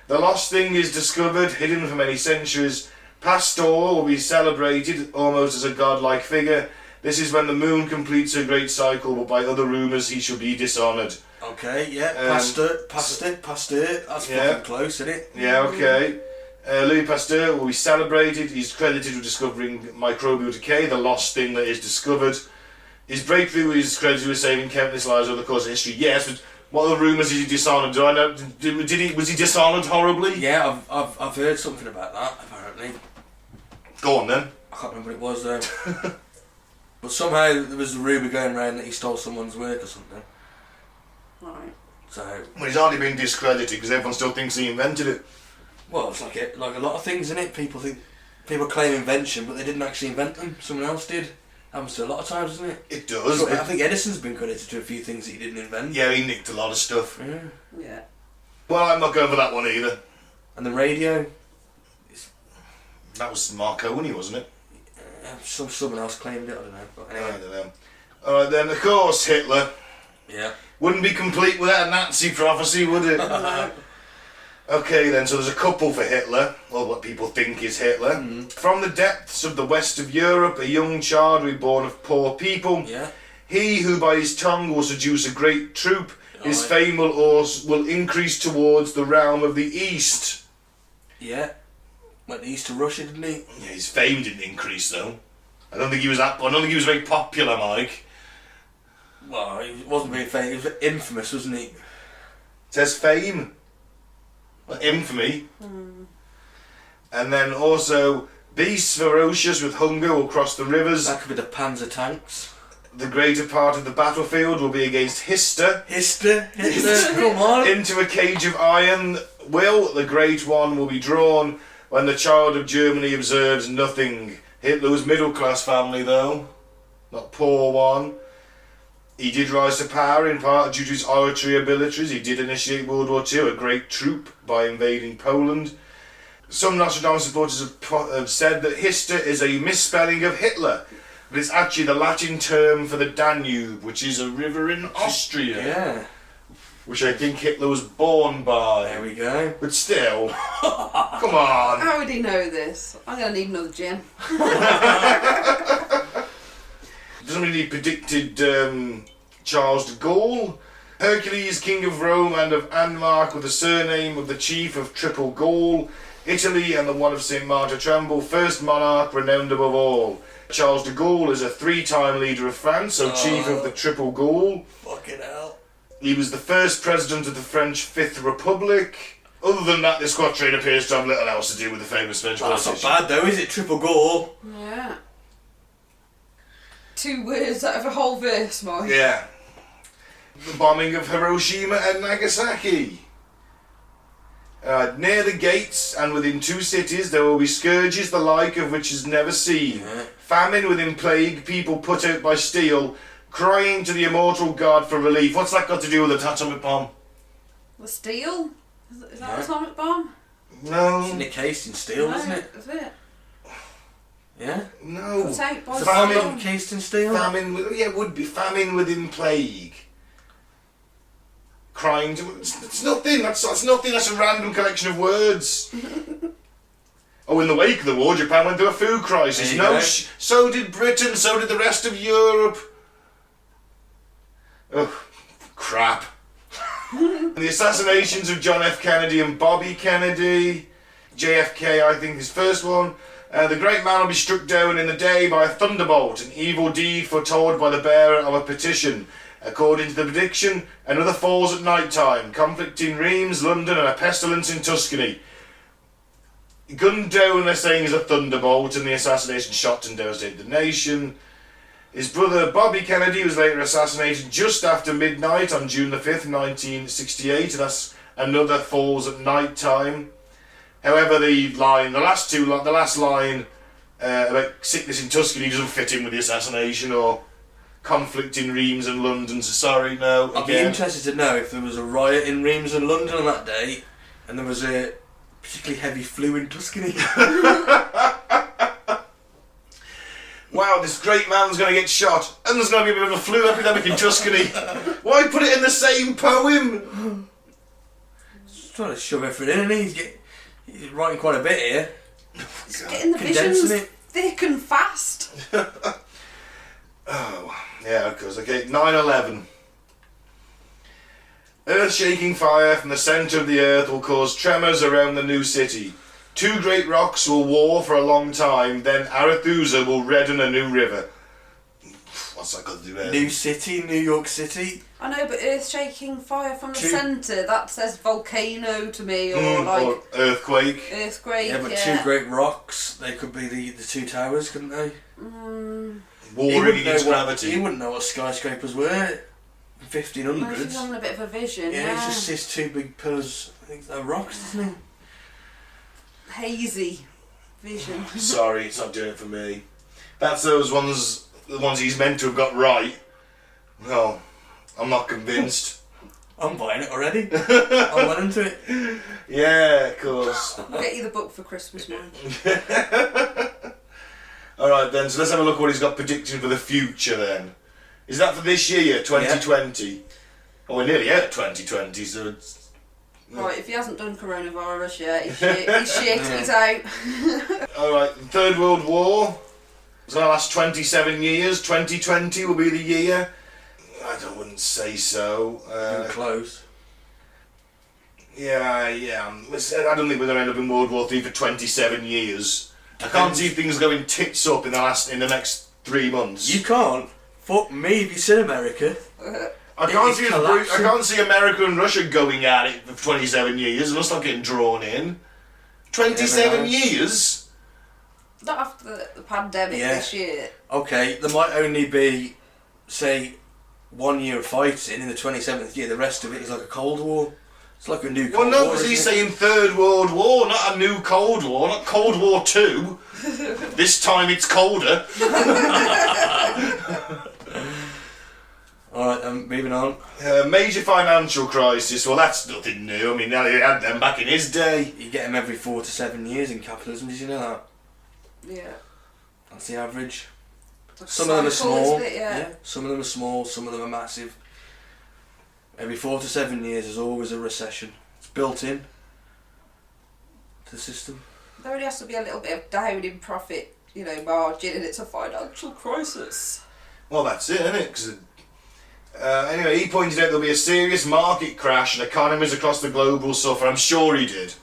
The lost thing is discovered, hidden for many centuries. Pasteur will be celebrated almost as a godlike figure. This is when the moon completes her great cycle, but by other rumours he shall be dishonoured. Okay, yeah. Pasteur. That's fucking close, isn't it? Yeah, okay. Louis Pasteur will be celebrated. He's credited with discovering microbial decay, the lost thing that is discovered. His breakthrough is credited with saving countless lives over the course of history. Yes, but what are the rumours is he dishonoured? Do I know? Was he dishonoured horribly? Yeah, I've heard something about that, apparently. Go on then. I can't remember what it was though. But somehow there was a rumour going around that he stole someone's work or something. Right. So... Well, he's hardly been discredited because everyone still thinks he invented it. Well, it's like a lot of things, isn't it? People claim invention, but they didn't actually invent them. Someone else did. Happens to a lot of times, doesn't it? It does. So, I think Edison's been credited to a few things that he didn't invent. Yeah, he nicked a lot of stuff. Yeah. Well, I'm not going for that one either. And the radio. That was Marconi, wasn't it? Someone else claimed it, I don't know. But anyway. I don't know. Alright then, of course, Hitler. Yeah. Wouldn't be complete without a Nazi prophecy, would it? No. Okay then, so there's a couple for Hitler, or what people think is Hitler. From the depths of the west of Europe, a young child will be born of poor people. Yeah. He who by his tongue will seduce a great troop, his fame will increase towards the realm of the east. Yeah. Went east to Russia, didn't he? Yeah, his fame didn't increase though. I don't think he was very popular, Mike. Well, he wasn't very famous. He was infamous, wasn't he? It says fame. Well, infamy. And then also, beasts ferocious with hunger will cross the rivers. That could be the Panzer tanks. The greater part of the battlefield will be against Hister. Hister, come on. Into a cage of iron the great one will be drawn when the child of Germany observes nothing. Hitler was middle class family though, not poor one. He did rise to power in part due to his oratory abilities. He did initiate World War II, a great troop, by invading Poland. Some Nostradamus supporters have said that Hister is a misspelling of Hitler, but it's actually the Latin term for the Danube, which is a river in Austria. Yeah. Which I think Hitler was born by. There we go. But still, come on. How would he know this? I'm going to need another gin. Somebody predicted Charles de Gaulle. Hercules, king of Rome and of Anmark, with the surname of the chief of Triple Gaul, Italy, and the one of St. Martin Tremble, first monarch renowned above all. Charles de Gaulle is a 3-time leader of France, so chief of the Triple Gaul. Fucking hell. He was the first president of the French Fifth Republic. Other than that, this quatrain appears to have little else to do with the famous French That's politician. not bad though, is it? Triple Gaul. Yeah. 2 words out of a whole verse, Mike. Yeah. The bombing of Hiroshima and Nagasaki. Near the gates and within 2 cities there will be scourges the like of which is never seen. Yeah. Famine within plague, people put out by steel, crying to the immortal God for relief. What's that got to do with the atomic bomb? The steel? Is that an atomic bomb? No. It's encased in steel, No, isn't it? Is it? Yeah? No. Put out by Famine. storm. Encased in steel? Yeah, it would be famine within plague. Crying. It's nothing. That's nothing. That's a random collection of words. Oh, in the wake of the war, Japan went through a food crisis. There you go. So did Britain. So did the rest of Europe. Oh, crap. The assassinations of John F. Kennedy and Bobby Kennedy. JFK, I think, is first one. The great man will be struck down in the day by a thunderbolt, an evil deed foretold by the bearer of a petition. According to the prediction, another falls at night time, conflict in Reims, London, and a pestilence in Tuscany. Gunned down, they're saying, is a thunderbolt, and the assassination shot and devastated the nation. His brother Bobby Kennedy was later assassinated just after midnight on June the 5th, 1968, and that's another falls at night time. However, the last line about sickness in Tuscany doesn't fit in with the assassination, or conflict in Reims and London, so sorry, no. I'd be interested to know if there was a riot in Reims and London on that day, and there was a particularly heavy flu in Tuscany. Wow, this great man's going to get shot, and there's going to be a bit of a flu epidemic in Tuscany. Why put it in the same poem? Just trying to shove everything in, and he's writing quite a bit here. It's getting the Condensing visions it. thick and fast. Oh, yeah, of course. Okay, 9/11. Earth-shaking fire from the centre of the earth will cause tremors around the new city. Two great rocks will war for a long time, then Arethusa will redden a new river. What's that got to do with New city, New York City. I know, but earth-shaking fire from the Two- centre, that says volcano to me, or like or earthquake. earthquake. Yeah, but two great rocks, they could be the two towers, couldn't they? Warring against gravity. He wouldn't know what skyscrapers were in 1500s. He's having a bit of a vision, Yeah, he just sees two big pillars. I think they're rocks, doesn't he? Hazy vision. Sorry, it's not doing it for me. That's those ones, the ones he's meant to have got right. No, I'm not convinced. I'm buying it already. I'm well into it. Yeah, of course. I'll get you the book for Christmas, Mike. Alright then, so let's have a look what he's got predicted for the future then. Is that for this year, 2020? Oh, we're nearly out of 2020, so it's... Right, if he hasn't done coronavirus yet, he's shit, he's out. Alright, Third World War. It's going to last 27 years. 2020 will be the year. I wouldn't say so. You're close. Yeah. I don't think we're going to end up in World War III for 27 years. I can't see things going tits up in the next 3 months. You can't. Fuck me if you said America. I can't see collapsing. I can't see America and Russia going at it for 27 years and us not getting drawn in. 27 years? Not after the pandemic this year. Okay, there might only be, say, 1 year of fighting in the 27th year. The rest of it is like a Cold War. It's like a new Cold Well, no, War. because he's isn't it? saying Third World War, not a new Cold War, not Cold War 2. This time it's colder. Alright, moving on. Major financial crisis. Well, that's nothing new. I mean, he had them back in his day. You get them every 4 to 7 years in capitalism. Did you know that? Yeah. That's the average. Like Some of them are cycle, small. isn't it? Yeah. Some of them are small. Some of them are massive. Every 4 to 7 years, there's always a recession. It's built in to the system. There only has to be a little bit of down in profit, margin, and it's a financial crisis. Well, that's it, isn't it? 'Cause, anyway, he pointed out there'll be a serious market crash and economies across the globe will suffer. I'm sure he did.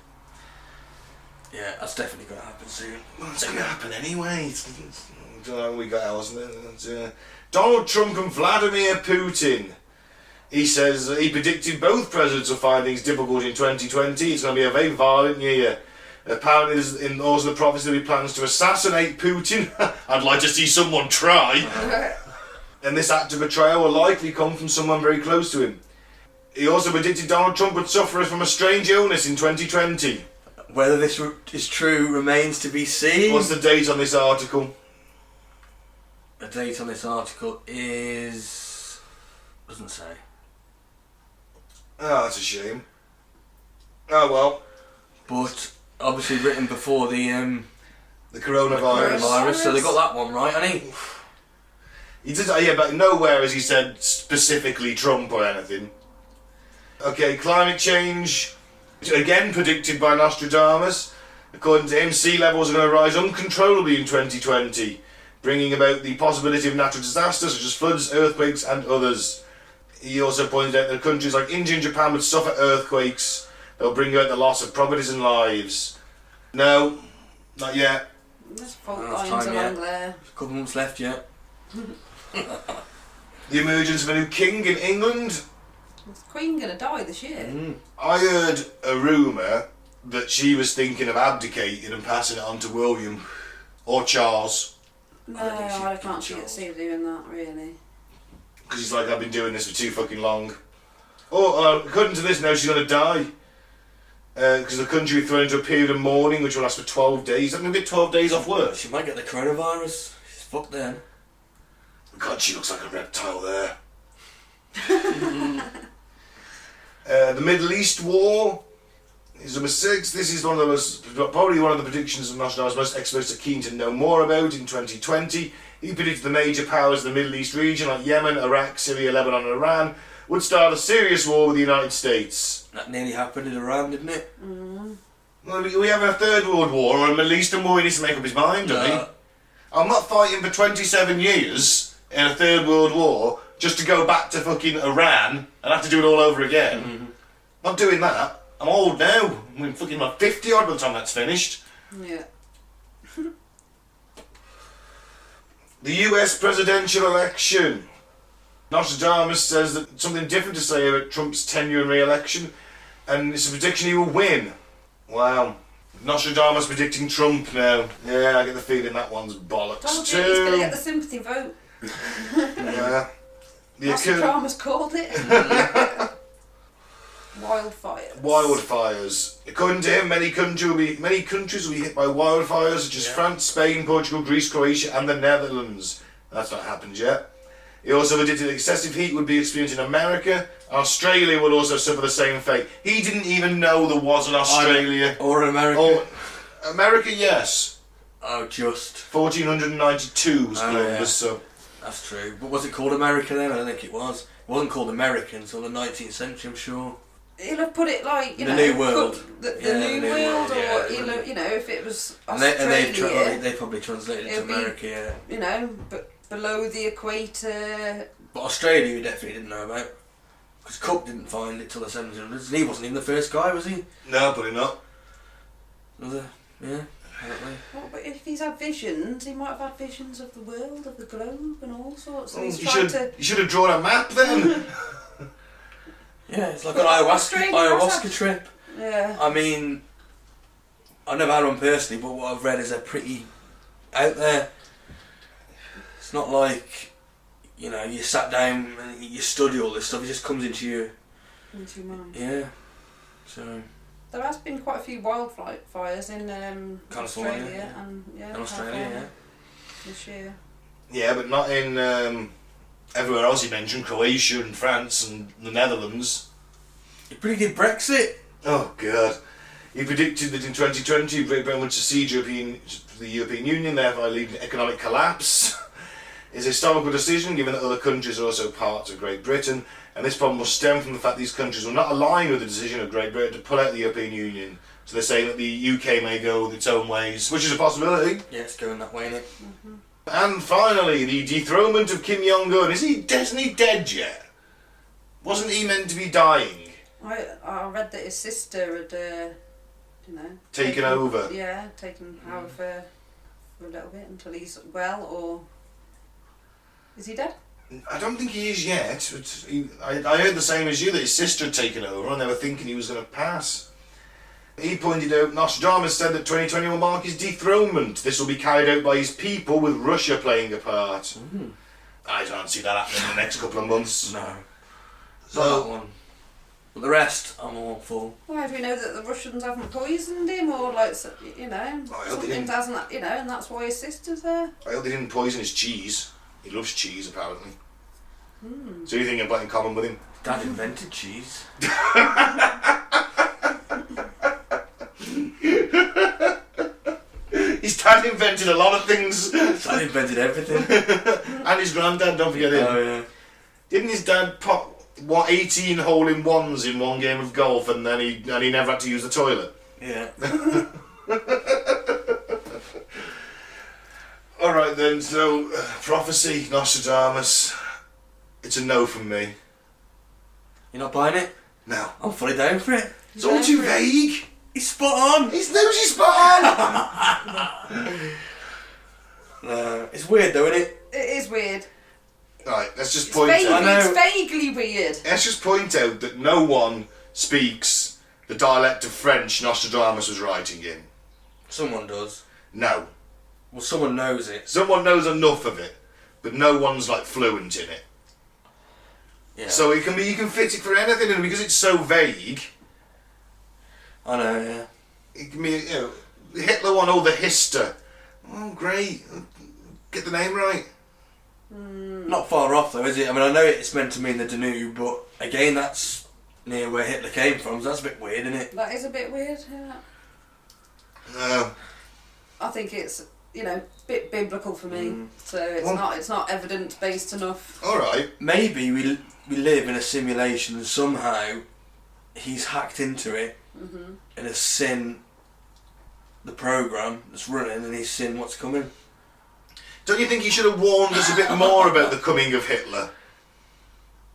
Yeah, that's definitely going to happen soon. Well, it's going to happen anyway. We got else. Donald Trump and Vladimir Putin. He says he predicted both presidents will find things difficult in 2020. It's going to be a very violent year. Apparently, in those of the prophecies, there will be plans to assassinate Putin. I'd like to see someone try. And this act of betrayal will likely come from someone very close to him. He also predicted Donald Trump would suffer from a strange illness in 2020. Whether this is true remains to be seen. What's the date on this article? The date on this article is... doesn't say. Oh, that's a shame. Oh well. But obviously written before the The coronavirus. Virus, so they got that one right, hasn't he? He did, yeah, but nowhere has he said specifically Trump or anything. Okay, climate change, again predicted by Nostradamus. According to him, sea levels are going to rise uncontrollably in 2020, bringing about the possibility of natural disasters such as floods, earthquakes and others. He also pointed out that countries like India and Japan would suffer earthquakes that will bring about the loss of properties and lives. No, not yet. There's fault There's lines time along yet. there. A couple months left yet. The emergence of a new king in England. Is the Queen going to die this year? I heard a rumour that she was thinking of abdicating and passing it on to William or Charles. No, I don't think she'd I be can't see Charles. her doing that, really. Because he's like, I've been doing this for too fucking long. Oh, according to this now, she's going to die. Because the country will be thrown into a period of mourning which will last for 12 days. That going to be 12 days off work. She might get the coronavirus. She's fucked then. God, she looks like a reptile there. The Middle East War is number 6. This is probably one of the predictions of Nostradamus most experts are keen to know more about in 2020. He predicted the major powers of the Middle East region like Yemen, Iraq, Syria, Lebanon and Iran would start a serious war with the United States. That nearly happened in Iran, didn't it? Well, we have a third world war or a Middle Eastern war. He needs to make up his mind, doesn't he? I'm not fighting for 27 years in a third world war just to go back to fucking Iran and have to do it all over again. Not doing that. I'm old now. I'm fucking like 50 odd by the time that's finished. Yeah. The US presidential election. Nostradamus says that something different to say about Trump's tenure and re-election, and it's a prediction he will win. Wow. Nostradamus predicting Trump now. Yeah, I get the feeling that one's bollocks Told too. you, he's going to get the sympathy vote. Yeah. Nostradamus called it. Wildfires. Wildfires. According to him, many countries will be hit by wildfires, such as France, Spain, Portugal, Greece, Croatia, and the Netherlands. That's not happened yet. He also predicted that excessive heat would be experienced in America. Australia would also suffer the same fate. He didn't even know there was an Australia. Or in America. Oh, America, yes. Oh, just. 1492 was Oh, Columbus, yeah. so. That's true. But was it called America then? I don't think it was. It wasn't called America until the 19th century, I'm sure. He'll have put it like, The New World. The Yeah, New the New World, World, yeah, or he'll have, if it was And Australia, they probably translated it to It'll be- America, yeah. but below the equator. But Australia we definitely didn't know about. Because Cook didn't find it till the 1700s. And he wasn't even the first guy, was he? No, probably not. Was he? Yeah, apparently. Well, but if he's had visions, he might have had visions of the world, of the globe, and all sorts. So Oh, he's you trying should to. have drawn a map then. Yeah, it's like Well, an Australia has ayahuasca had- trip. Yeah. I mean, I've never had one personally, but what I've read is they're pretty out there. It's not like, you sat down and you study all this stuff, it just comes into you. Into your mind. Yeah. So, There has been quite a few wildfires in California, Australia yeah. and in Australia, California this year. Yeah, but not in everywhere else he mentioned, Croatia and France and the Netherlands. He predicted Brexit. Oh, God. He predicted that in 2020 Great Britain would secede the European Union, thereby leading to economic collapse. It's a historical decision, given that other countries are also parts of Great Britain, and this problem will stem from the fact these countries will not align with the decision of Great Britain to pull out of the European Union. So they're saying that the UK may go its own ways, which is a possibility. Yeah, it's going that way, innit? And finally, the dethronement of Kim Jong-un. Isn't he dead yet? Wasn't he meant to be dying? I read that his sister had, Taken over. Yeah, taken power for a little bit until he's well, or is he dead? I don't think he is yet. I heard the same as you, that his sister had taken over and they were thinking he was going to pass. He pointed out, Nostradamus said that 2020 will mark his dethronement. This will be carried out by his people, with Russia playing a part. I don't see that happening in the next couple of months. No. Not So, that one. But the rest, I'm all for. Why do we know that the Russians haven't poisoned him, or I hope they something didn't. hasn't, and that's why his sister's there? I hope they didn't poison his cheese. He loves cheese, apparently. So you think you've got in common with him? Dad invented cheese. His dad dad invented a lot of things. Dad invented everything. And his granddad, don't forget him. Oh yeah. Didn't his dad pop 18 hole-in-ones in one game of golf, and then he never had to use the toilet? Yeah. All right then. So, prophecy, Nostradamus. It's a no from me. You're not buying it? No. I'm fully down for it. It's all too vague. He's spot on. He's nosy spot on. It's weird though, isn't it? It is weird. Right, let's just It's, point vaguely, out. it's vaguely weird. Let's just point out that no one speaks the dialect of French Nostradamus was writing in. Someone does. No. Well, someone knows it. Someone knows enough of it, but no one's like fluent in it. Yeah. So you can fit it for anything, and because it's so vague, I know, yeah. it can be, Hitler won all the hister. Oh, great. Get the name right. Not far off though, is it? I mean, I know it's meant to mean the Danube, but again, that's near where Hitler came from, so that's a bit weird, isn't it? That is a bit weird, yeah. No. I think it's, a bit biblical for me. So Well- it's not evidence based enough. All right. Maybe we live in a simulation and somehow he's hacked into it and has seen the program that's running and he's seen what's coming. Don't you think he should have warned us a bit more about the coming of Hitler?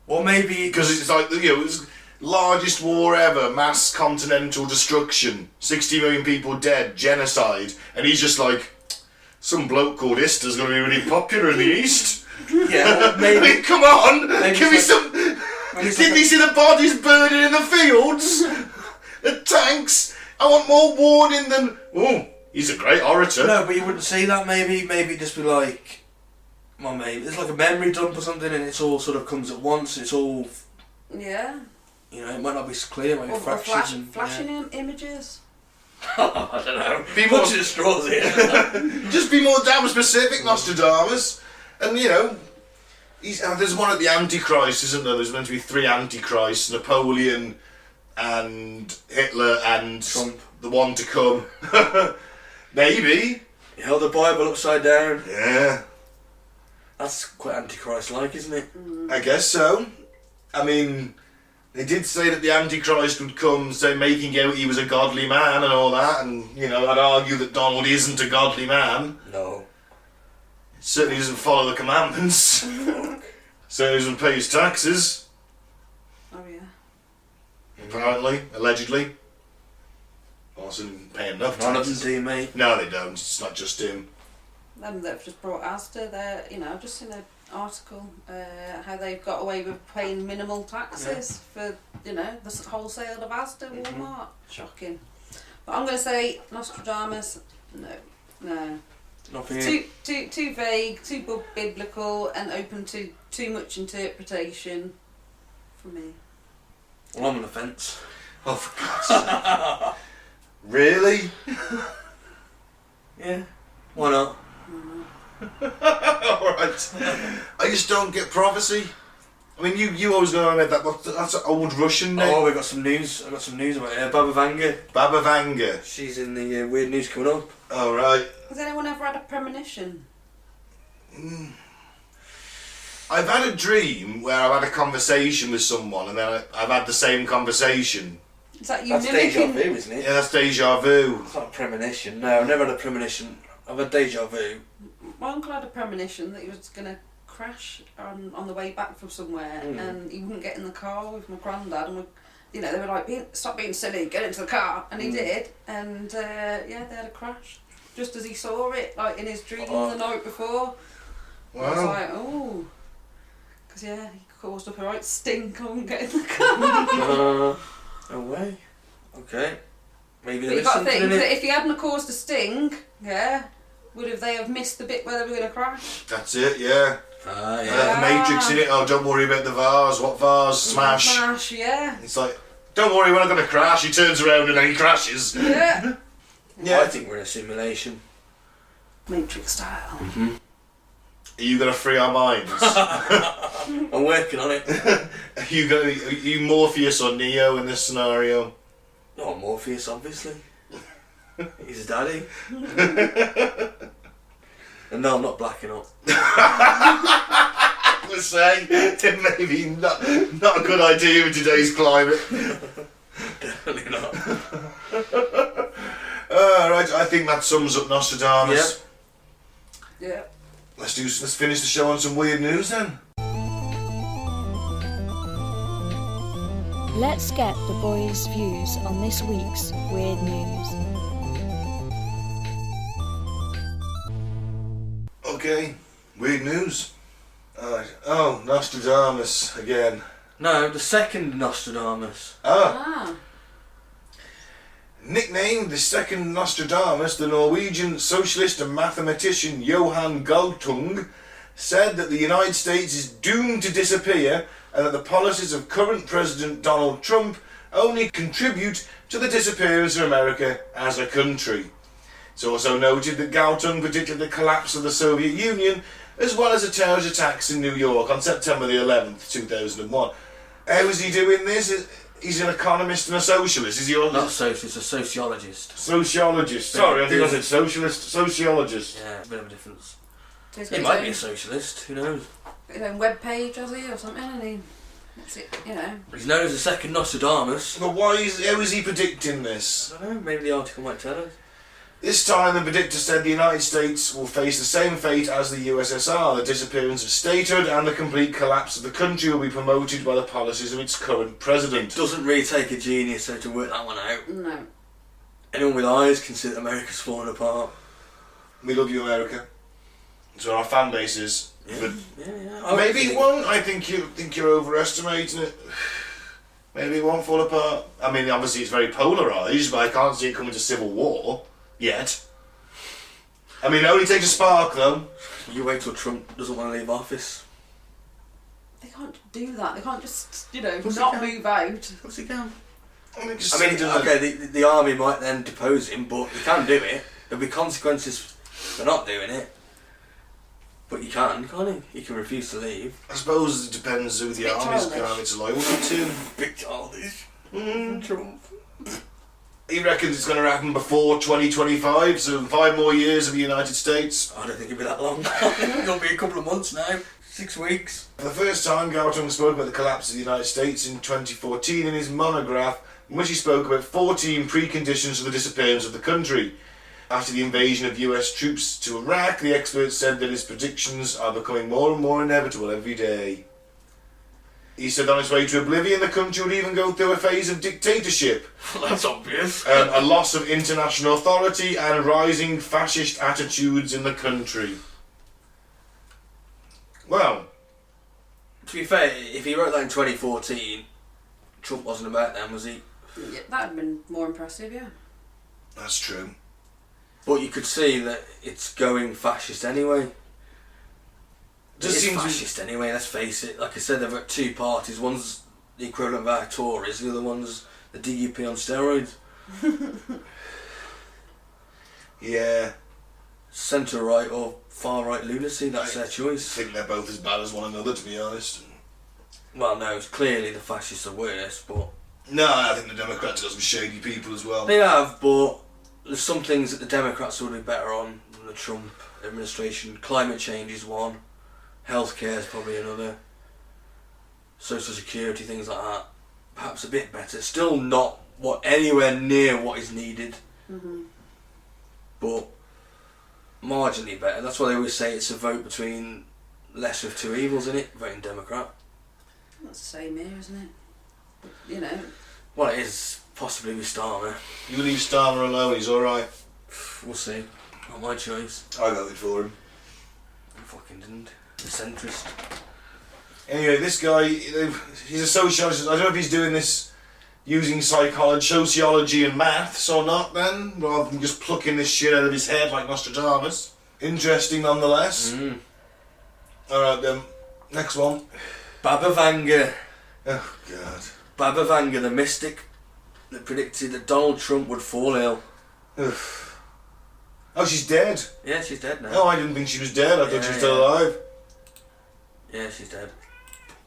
Or maybe Because it's like, it was largest war ever, mass continental destruction, 60 million people dead, genocide, and he's just like, some bloke called Ister's going to be really popular in the East. yeah, well, I maybe mean, come on, maybe give me it's some... maybe it's Didn't like he see the bodies burning in the fields? The tanks? I want more warning than... Oh, he's a great orator. no, but you wouldn't see that. Maybe it'd just be like, well, maybe it's like a memory dump or something, and it's all sort of comes at once. It's all, Yeah. it might not be clear, it might be Or fractions. flashing images. I don't know. Be more- Clutching at straws here. Just be more damn specific, Nostradamus. And, there's one at the Antichrist, isn't there? There's meant to be 3 Antichrists, Napoleon and Hitler and Trump. the one to come. Maybe. He held the Bible upside down. Yeah, That's quite antichrist-like, isn't it? I guess so. I mean, they did say that the Antichrist would come, making out he was a godly man and all that, and, I'd argue that Donald isn't a godly man. No. Certainly doesn't follow the commandments. Certainly doesn't pay his taxes, Oh yeah. apparently, allegedly. Also didn't pay enough None of them taxes. do, mate. No, they don't. It's not just him. Them that have just brought Asda there, I've just seen an article how they've got away with paying minimal taxes for, the wholesale of Asda, Walmart. Shocking. But I'm going to say Nostradamus, no. Not for you. Too vague, too biblical, and open to too much interpretation for me. Well, I'm on the fence. Oh, for God's sake. Really? Yeah. Why not? Alright. I just don't get prophecy. I mean, you always go on about that. That's an old Russian name. Oh, we got some news. I got some news about it. Baba Vanga. Baba Vanga. She's in the weird news coming up. Alright. Has anyone ever had a premonition? I've had a dream where I've had a conversation with someone and then I've had the same conversation. Is that you That's mimicking? deja vu, isn't it? Yeah, that's deja vu. It's not a premonition. No, I've never had a premonition. I've had deja vu. My uncle had a premonition that he was going to crash on the way back from somewhere, and he wouldn't get in the car with my granddad, and they were like, stop being silly, get into the car, and he did, and they had a crash just as he saw it, like in his dream the night before. I was Wow. like, oh, because he caused up a right stink. I wouldn't get in the car. No way. Okay. Maybe But there you is got to something think in that it. if he hadn't caused a sting, would they have missed the bit where they were going to crash? That's it, yeah. Ah, The Matrix in it. Oh, don't worry about the vase. What vase? Smash. Smash, yeah. It's like, don't worry, we're not going to crash. He turns around and then he crashes. Yeah. I think we're in a simulation. Matrix style. Are you going to free our minds? I'm working on it. Are you Morpheus or Neo in this scenario? Oh, Morpheus, obviously. He's a daddy. And no, I'm not blacking up. I was saying, maybe not a good idea in today's climate. Definitely not. Right, I think that sums up Nostradamus. Yeah. Let's finish the show on some weird news then. Let's get the boys' views on this week's weird news. Okay, weird news. Alright. Oh, Nostradamus again. No, the second Nostradamus. Ah. Nicknamed the second Nostradamus, the Norwegian socialist and mathematician Johan Galtung said that the United States is doomed to disappear and that the policies of current President Donald Trump only contribute to the disappearance of America as a country. It's also noted that Galtung predicted the collapse of the Soviet Union as well as the terrorist attacks in New York on September the 11th, 2001. How is he doing this? He's an economist and a socialist. Is he all Not a socialist, a sociologist. Sociologist. Sorry, I think I said socialist. Sociologist. Yeah, a bit of a difference. He's He got might be a his socialist, who knows? own web page, has he, or something, and he, what's it, you know. He's known as the second Nostradamus. But how is he predicting this? I don't know, maybe the article might tell us. This time the predictor said the United States will face the same fate as the USSR. The disappearance of statehood and the complete collapse of the country will be promoted by the policies of its current president. It doesn't really take a genius though to work that one out. No. Anyone with eyes can see that America's falling apart. We love you, America. That's what our fan base is. But Yeah. maybe it won't. I think you're overestimating it. Maybe it won't fall apart. I mean, obviously it's very polarised, but I can't see it coming to civil war yet. I mean, it only takes a spark, though. You wait till Trump doesn't want to leave office. They can't do that. They can't just, you know, Of course they not can. move out. What's he going? I mean, The army might then depose him, but you can do it. There'll be consequences for not doing it. But you can, can't you? You can refuse to leave. I suppose it depends who the Bit army's childish. loyalty to. Big childish. Trump. He reckons it's going to happen before 2025, so 5 more years of the United States. I don't think it'll be that long. I think it'll be a couple of months now. 6 weeks. For the first time, Galtung spoke about the collapse of the United States in 2014 in his monograph, in which he spoke about 14 preconditions for the disappearance of the country. After the invasion of US troops to Iraq, the experts said that his predictions are becoming more and more inevitable every day. He said on its way to oblivion, the country would even go through a phase of dictatorship, That's obvious. a loss of international authority, and rising fascist attitudes in the country. Well, To be fair, if he wrote that in 2014, Trump wasn't about then, was he? Yeah, that'd have been more impressive, yeah. that's true. But you could see that it's going fascist anyway. Does It's seem to- fascist anyway, let's face it. Like I said, they've got two parties. One's the equivalent of our Tories, the other one's the DUP on steroids. Yeah, Centre-right or far-right lunacy, that's their I choice. think they're both as bad as one another, to be honest. Well, no, it's clearly the fascists are worse, but... No, I think the Democrats got some shady people as well. They have, but there's some things that the Democrats will do better on than the Trump administration. Climate change is one. Healthcare is probably another. Social security, things like that. Perhaps a bit better. Still not anywhere near what is needed. Mm-hmm. But marginally better. That's why they always say it's a vote between lesser of two evils, isn't it? Voting Democrat. That's the same here, isn't it? You know. Well, it is possibly with Starmer. You leave Starmer alone, he's alright. We'll see. Not my choice. I voted for him. I fucking didn't. The centrist. Anyway, this guy, he's a sociologist. I don't know if he's doing this using sociology and maths or not then, rather than just plucking this shit out of his head like Nostradamus. Interesting nonetheless. Alright then, next one. Baba Vanga. Oh god. Baba Vanga, the mystic that predicted that Donald Trump would fall ill. Oh, she's dead. Yeah, she's dead now. Oh, I didn't think she was dead. I thought she was still Yeah. alive. Yeah, she's dead.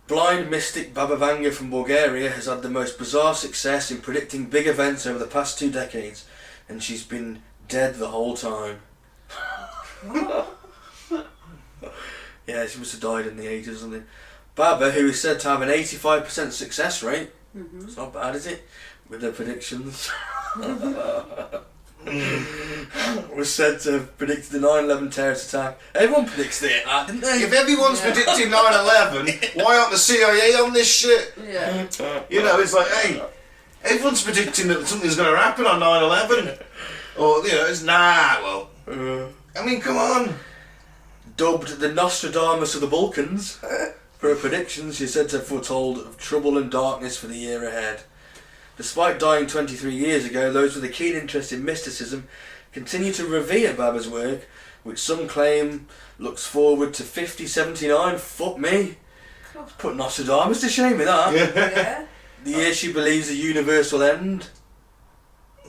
Blind mystic Baba Vanga from Bulgaria has had the most bizarre success in predicting big events over the past 2 decades. and she's been dead the whole time. Yeah, she must have died in the 80s or something. Baba, who is said to have an 85% success rate, it's not bad, is it? With their predictions. Was said to have predicted the 9/11 terrorist attack. Everyone predicts it, didn't they? If everyone's predicting 9/11, why aren't the CIA on this shit? Yeah. You know, it's like, hey, everyone's predicting that something's going to happen on 9/11. Or, you know, it's well. I mean, come on. Dubbed the Nostradamus of the Balkans for her predictions, she said to have foretold of trouble and darkness for the year ahead. Despite dying 23 years ago, those with a keen interest in mysticism continue to revere Baba's work, which some claim looks forward to 5079. Fuck me. Put Nostradamus to shame with that. Yeah. The year she believes the universe will end.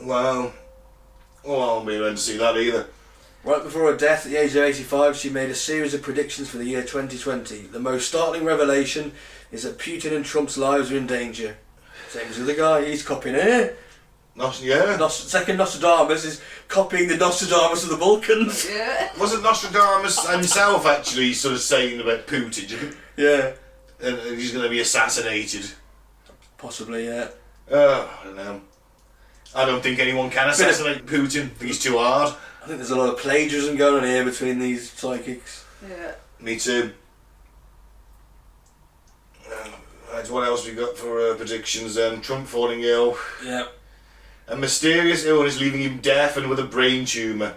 Well, I won't be able to see that either. Right before her death at the age of 85, she made a series of predictions for the year 2020. The most startling revelation is that Putin and Trump's lives are in danger. Same as the other guy, he's copying her. Yeah. Second Nostradamus is copying the Nostradamus of the Balkans. Yeah. Wasn't Nostradamus himself actually sort of saying about Putin? Yeah. And he's going to be assassinated. Possibly, yeah. I don't know. I don't think anyone can assassinate Putin. I think he's too hard. I think there's a lot of plagiarism going on here between these psychics. Yeah. Me too. Right, what else we got for predictions then? Trump falling ill. Yeah. A mysterious illness leaving him deaf and with a brain tumour.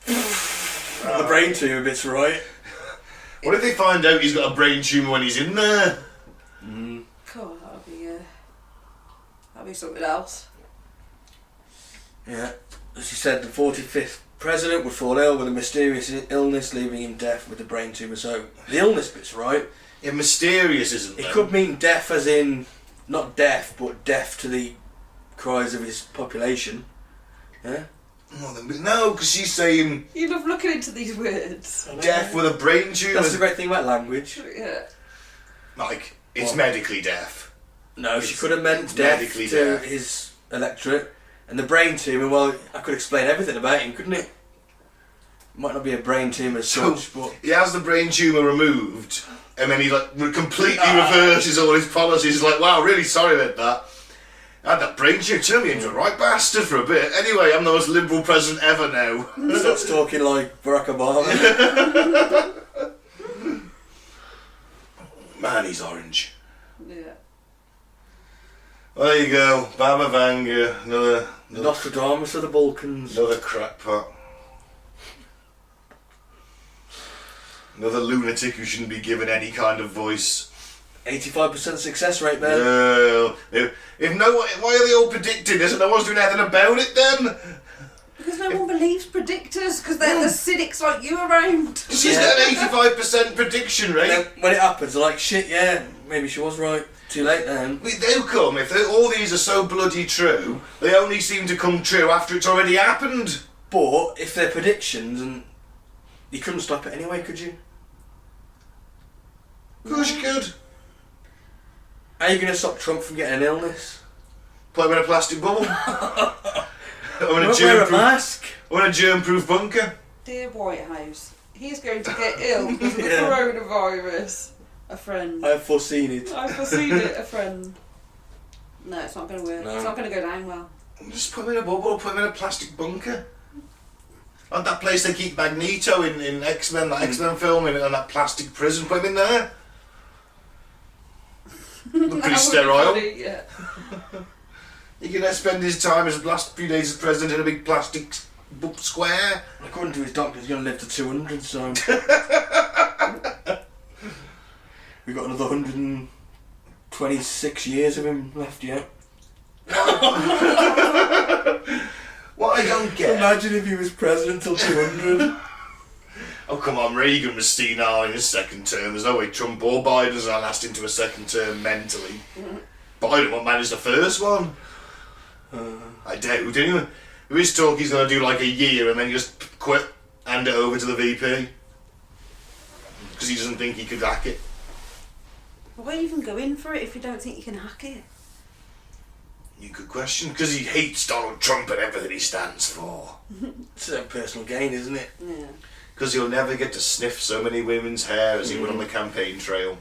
The brain tumour bit's right. What if they find out he's got a brain tumour when he's in there? God, that'd be something else. Yeah. She said the 45th president would fall ill with a mysterious illness leaving him deaf with a brain tumour. So the illness bit's right. Yeah, mysterious isn't it? It could mean deaf as in, not deaf, but deaf to the cries of his population. Yeah? No, because she's saying You love looking into these words. deaf with a brain tumour. That's the great thing about language. Yeah. Like, it's What? medically deaf. No, It's she could have meant deaf medically to deaf. his electorate. And the brain tumour, well, I could explain everything about him, couldn't it? Might not be a brain tumour as So, such, but... he has the brain tumour removed, and then he like completely reverses all his policies. He's like, wow, really sorry about that. I had that brain tumour, turned me into a right bastard for a bit. Anyway, I'm the most liberal president ever now. Starts talking like Barack Obama. Man, he's orange. Yeah. Well, there you go, Baba Vanga, another Nostradamus of the Balkans. another crackpot. Another lunatic who shouldn't be given any kind of voice. 85% success rate, man. Well, if no one, why are they all predicting this and no one's doing anything about it then? Because no one believes predictors, because they're the cynics like you around. She's got an 85% prediction rate. And then when it happens, they're like, shit, yeah, maybe she was right. Too late then. They'll come, if all these are so bloody true, they only seem to come true after it's already happened. But if they're predictions, and you couldn't stop it anyway, could you? Of course you could. How are you going to stop Trump from getting an illness? Put him in a plastic bubble. Or in a Wear a germ-proof, mask. or in a germ-proof bunker. Dear White House, he's going to get ill because of the Yeah. coronavirus. A friend. I have foreseen it. I've foreseen it, a friend. No, it's not going to work. No. It's not going to go down well. Just put him in a bubble or put him in a plastic bunker. Like that place they keep Magneto in X-Men, that X-Men film, in that plastic prison, put him in there. Look pretty That would be sterile. funny, yeah. He can spend his time as last few days as president in a big plastic square. According to his doctor, he's going to live to 200, so... We've got another 126 years of him left yet. What I don't get... Imagine if he was president till 200. Oh, come on, Reagan was senile in his second term. There's no way Trump or Biden's going to last into a second term mentally. Biden won't manage the first one. I doubt, anyway. There is talk he's going to do like a year and then just quit, hand it over to the VP. Because he doesn't think he could hack it. Why even go in for it if you don't think you can hack it? You could question, because he hates Donald Trump and everything he stands for. It's a personal gain, isn't it? Yeah. Because he'll never get to sniff so many women's hair as he would on the campaign trail.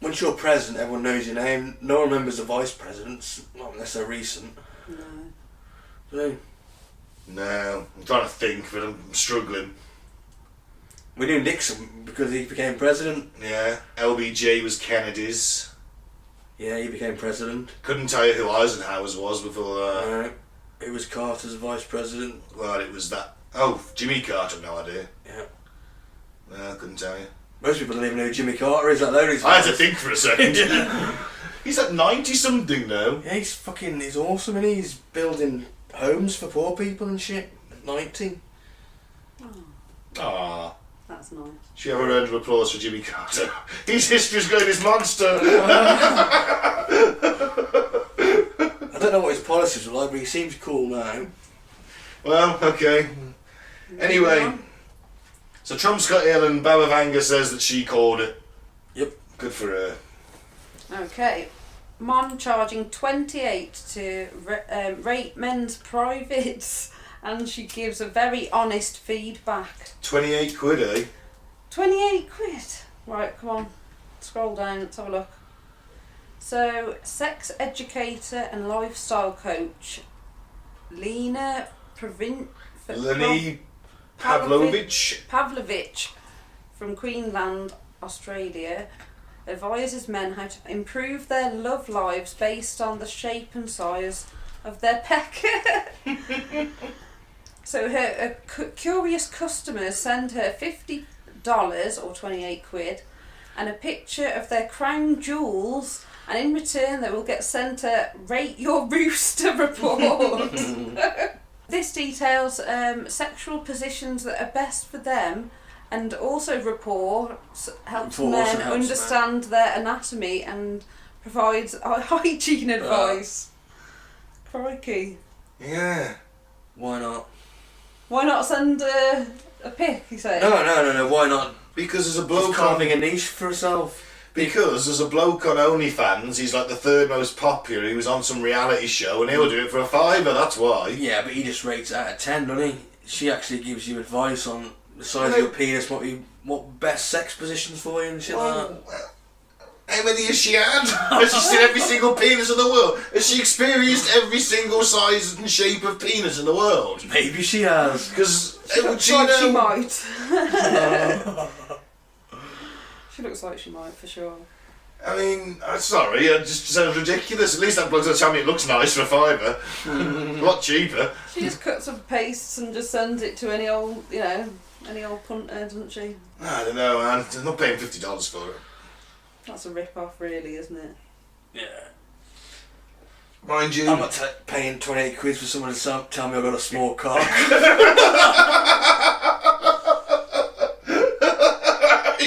Once you're president, everyone knows your name. No one remembers the vice presidents, not unless they're recent. No. So, No, I'm trying to think, but I'm struggling. we knew Nixon because he became president. Yeah, LBJ was Kennedy's. Yeah, he became president. Couldn't tell you who Eisenhower's was before that. It was Carter's vice president. Well, it was that. Oh, Jimmy Carter, no idea. Yeah. No, couldn't tell you. Most people don't even know who Jimmy Carter is. Like, those I had to think for a second. He's at 90 something now. Yeah, he's awesome, and he's building homes for poor people and shit at 90. Ah. That's nice. Should you have a round of applause for Jimmy Carter? His history's greatest monster. I don't know what his policies were like, but he seems cool now. Well, okay. Anyway, so Trump's got ill and Baba Vanga says that she called it. Yep. Good for her. Okay. Mom charging 28 to rate men's privates, and she gives a very honest feedback. 28 quid, eh? 28 quid. Right, come on. Scroll down, let's have a look. So, sex educator and lifestyle coach Lena Lenny Pavlovich from Queensland, Australia, advises men how to improve their love lives based on the shape and size of their pecker. So her curious customers send her $50 or 28 quid and a picture of their crown jewels, and in return they will get sent a rate your rooster report. This details sexual positions that are best for them, and also helps men understand their anatomy and provides hygiene advice. Crikey. Yeah. Why not? Why not send a pic, you say? No, why not? Because there's a She's bloke carving a niche for herself. Because there's a bloke on OnlyFans, he's like the third most popular, he was on some reality show and he'll do it for a $5, that's why. Yeah, but he just rates it out of 10, doesn't he? She actually gives you advice on the size of your penis, what best sex positions for you and shit like that. How many has she had? Has she seen every single penis in the world? Has she experienced every single size and shape of penis in the world? Maybe she has. Because she looks like she might. She looks like she might, for sure. I mean, I'm sorry, it just sounds ridiculous. At least that bloke's gonna tell me it looks nice for a $5. A lot cheaper. She just cuts and pastes and just sends it to any old punter, doesn't she? I don't know, man. I'm not paying $50 for it. That's a rip-off, really, isn't it? Yeah. Mind you, I'm not paying 28 quid for someone to tell me I've got a small cock. you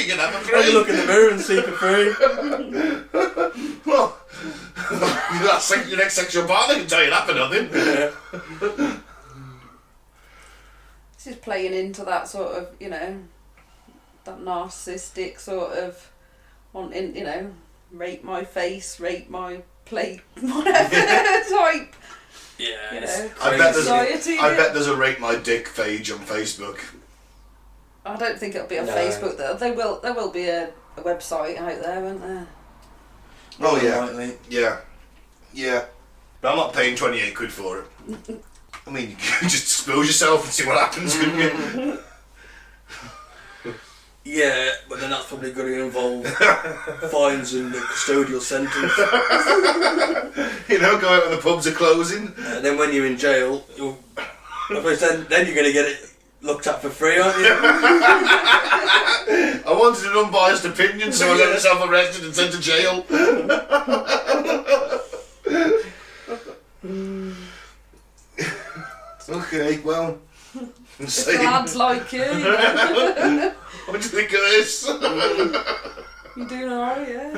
can have a I free. can look in the mirror and see for free. Well, your next sexual partner can tell you that for nothing. Yeah. This is playing into that sort of, that narcissistic sort of wanting, rate my face, rate my plate, whatever type. Yeah. I bet there's a rate my dick page on Facebook. I don't think it'll be on No. Facebook though. There will be a website out there, won't there? Oh yeah. Likely. Yeah. But I'm not paying 28 quid for it. I mean, you can just expose yourself and see what happens, couldn't you? Yeah, but then that's probably going to involve fines and the custodial sentence. Go out when the pubs are closing. And then when you're in jail, I suppose then you're going to get it looked at for free, aren't you? I wanted an unbiased opinion, so I got myself arrested and sent to jail. Okay, well. Lads like you. What do you think of this? You doing alright, yeah?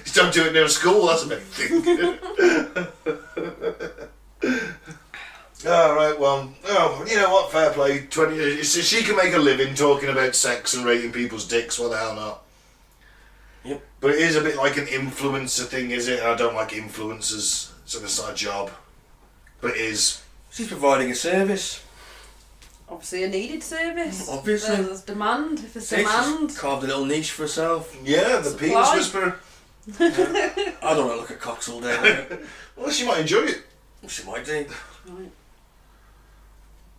Just don't do it near school, that's a big thing. Alright, well, you know what, fair play. 20. She can make a living talking about sex and rating people's dicks, why the hell not? But it is a bit like an influencer thing, is it? I don't like influencers. It's an inside job. But it is. She's providing a service. Obviously a needed service. Obviously. There's demand. If there's See, demand. she's carved a little niche for herself. Yeah, the Supply. penis whisperer. I don't want to look at cocks all day. Well, she might enjoy it. She might do. Right.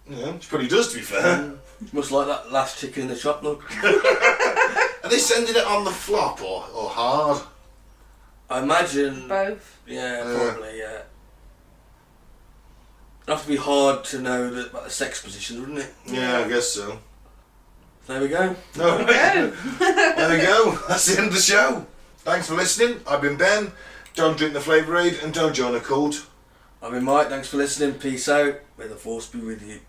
Yeah, she probably does, to be fair. Must like that last chicken in the shop, look. Are they sending it on the flop or hard? I imagine... Both. Yeah, probably, yeah. It'd have to be hard to know about the sex positions, wouldn't it? Yeah, I guess so. There we go. No, there we go. That's the end of the show. Thanks for listening. I've been Ben. Don't drink the Flavour Aid and don't join a cult. I've been Mike. Thanks for listening. Peace out. May the force be with you.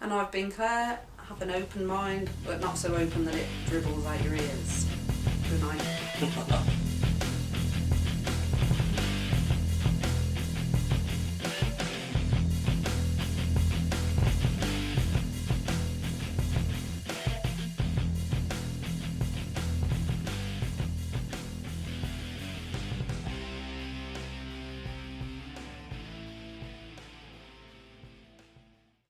And I've been Claire. Have an open mind, but not so open that it dribbles out your ears. Good night.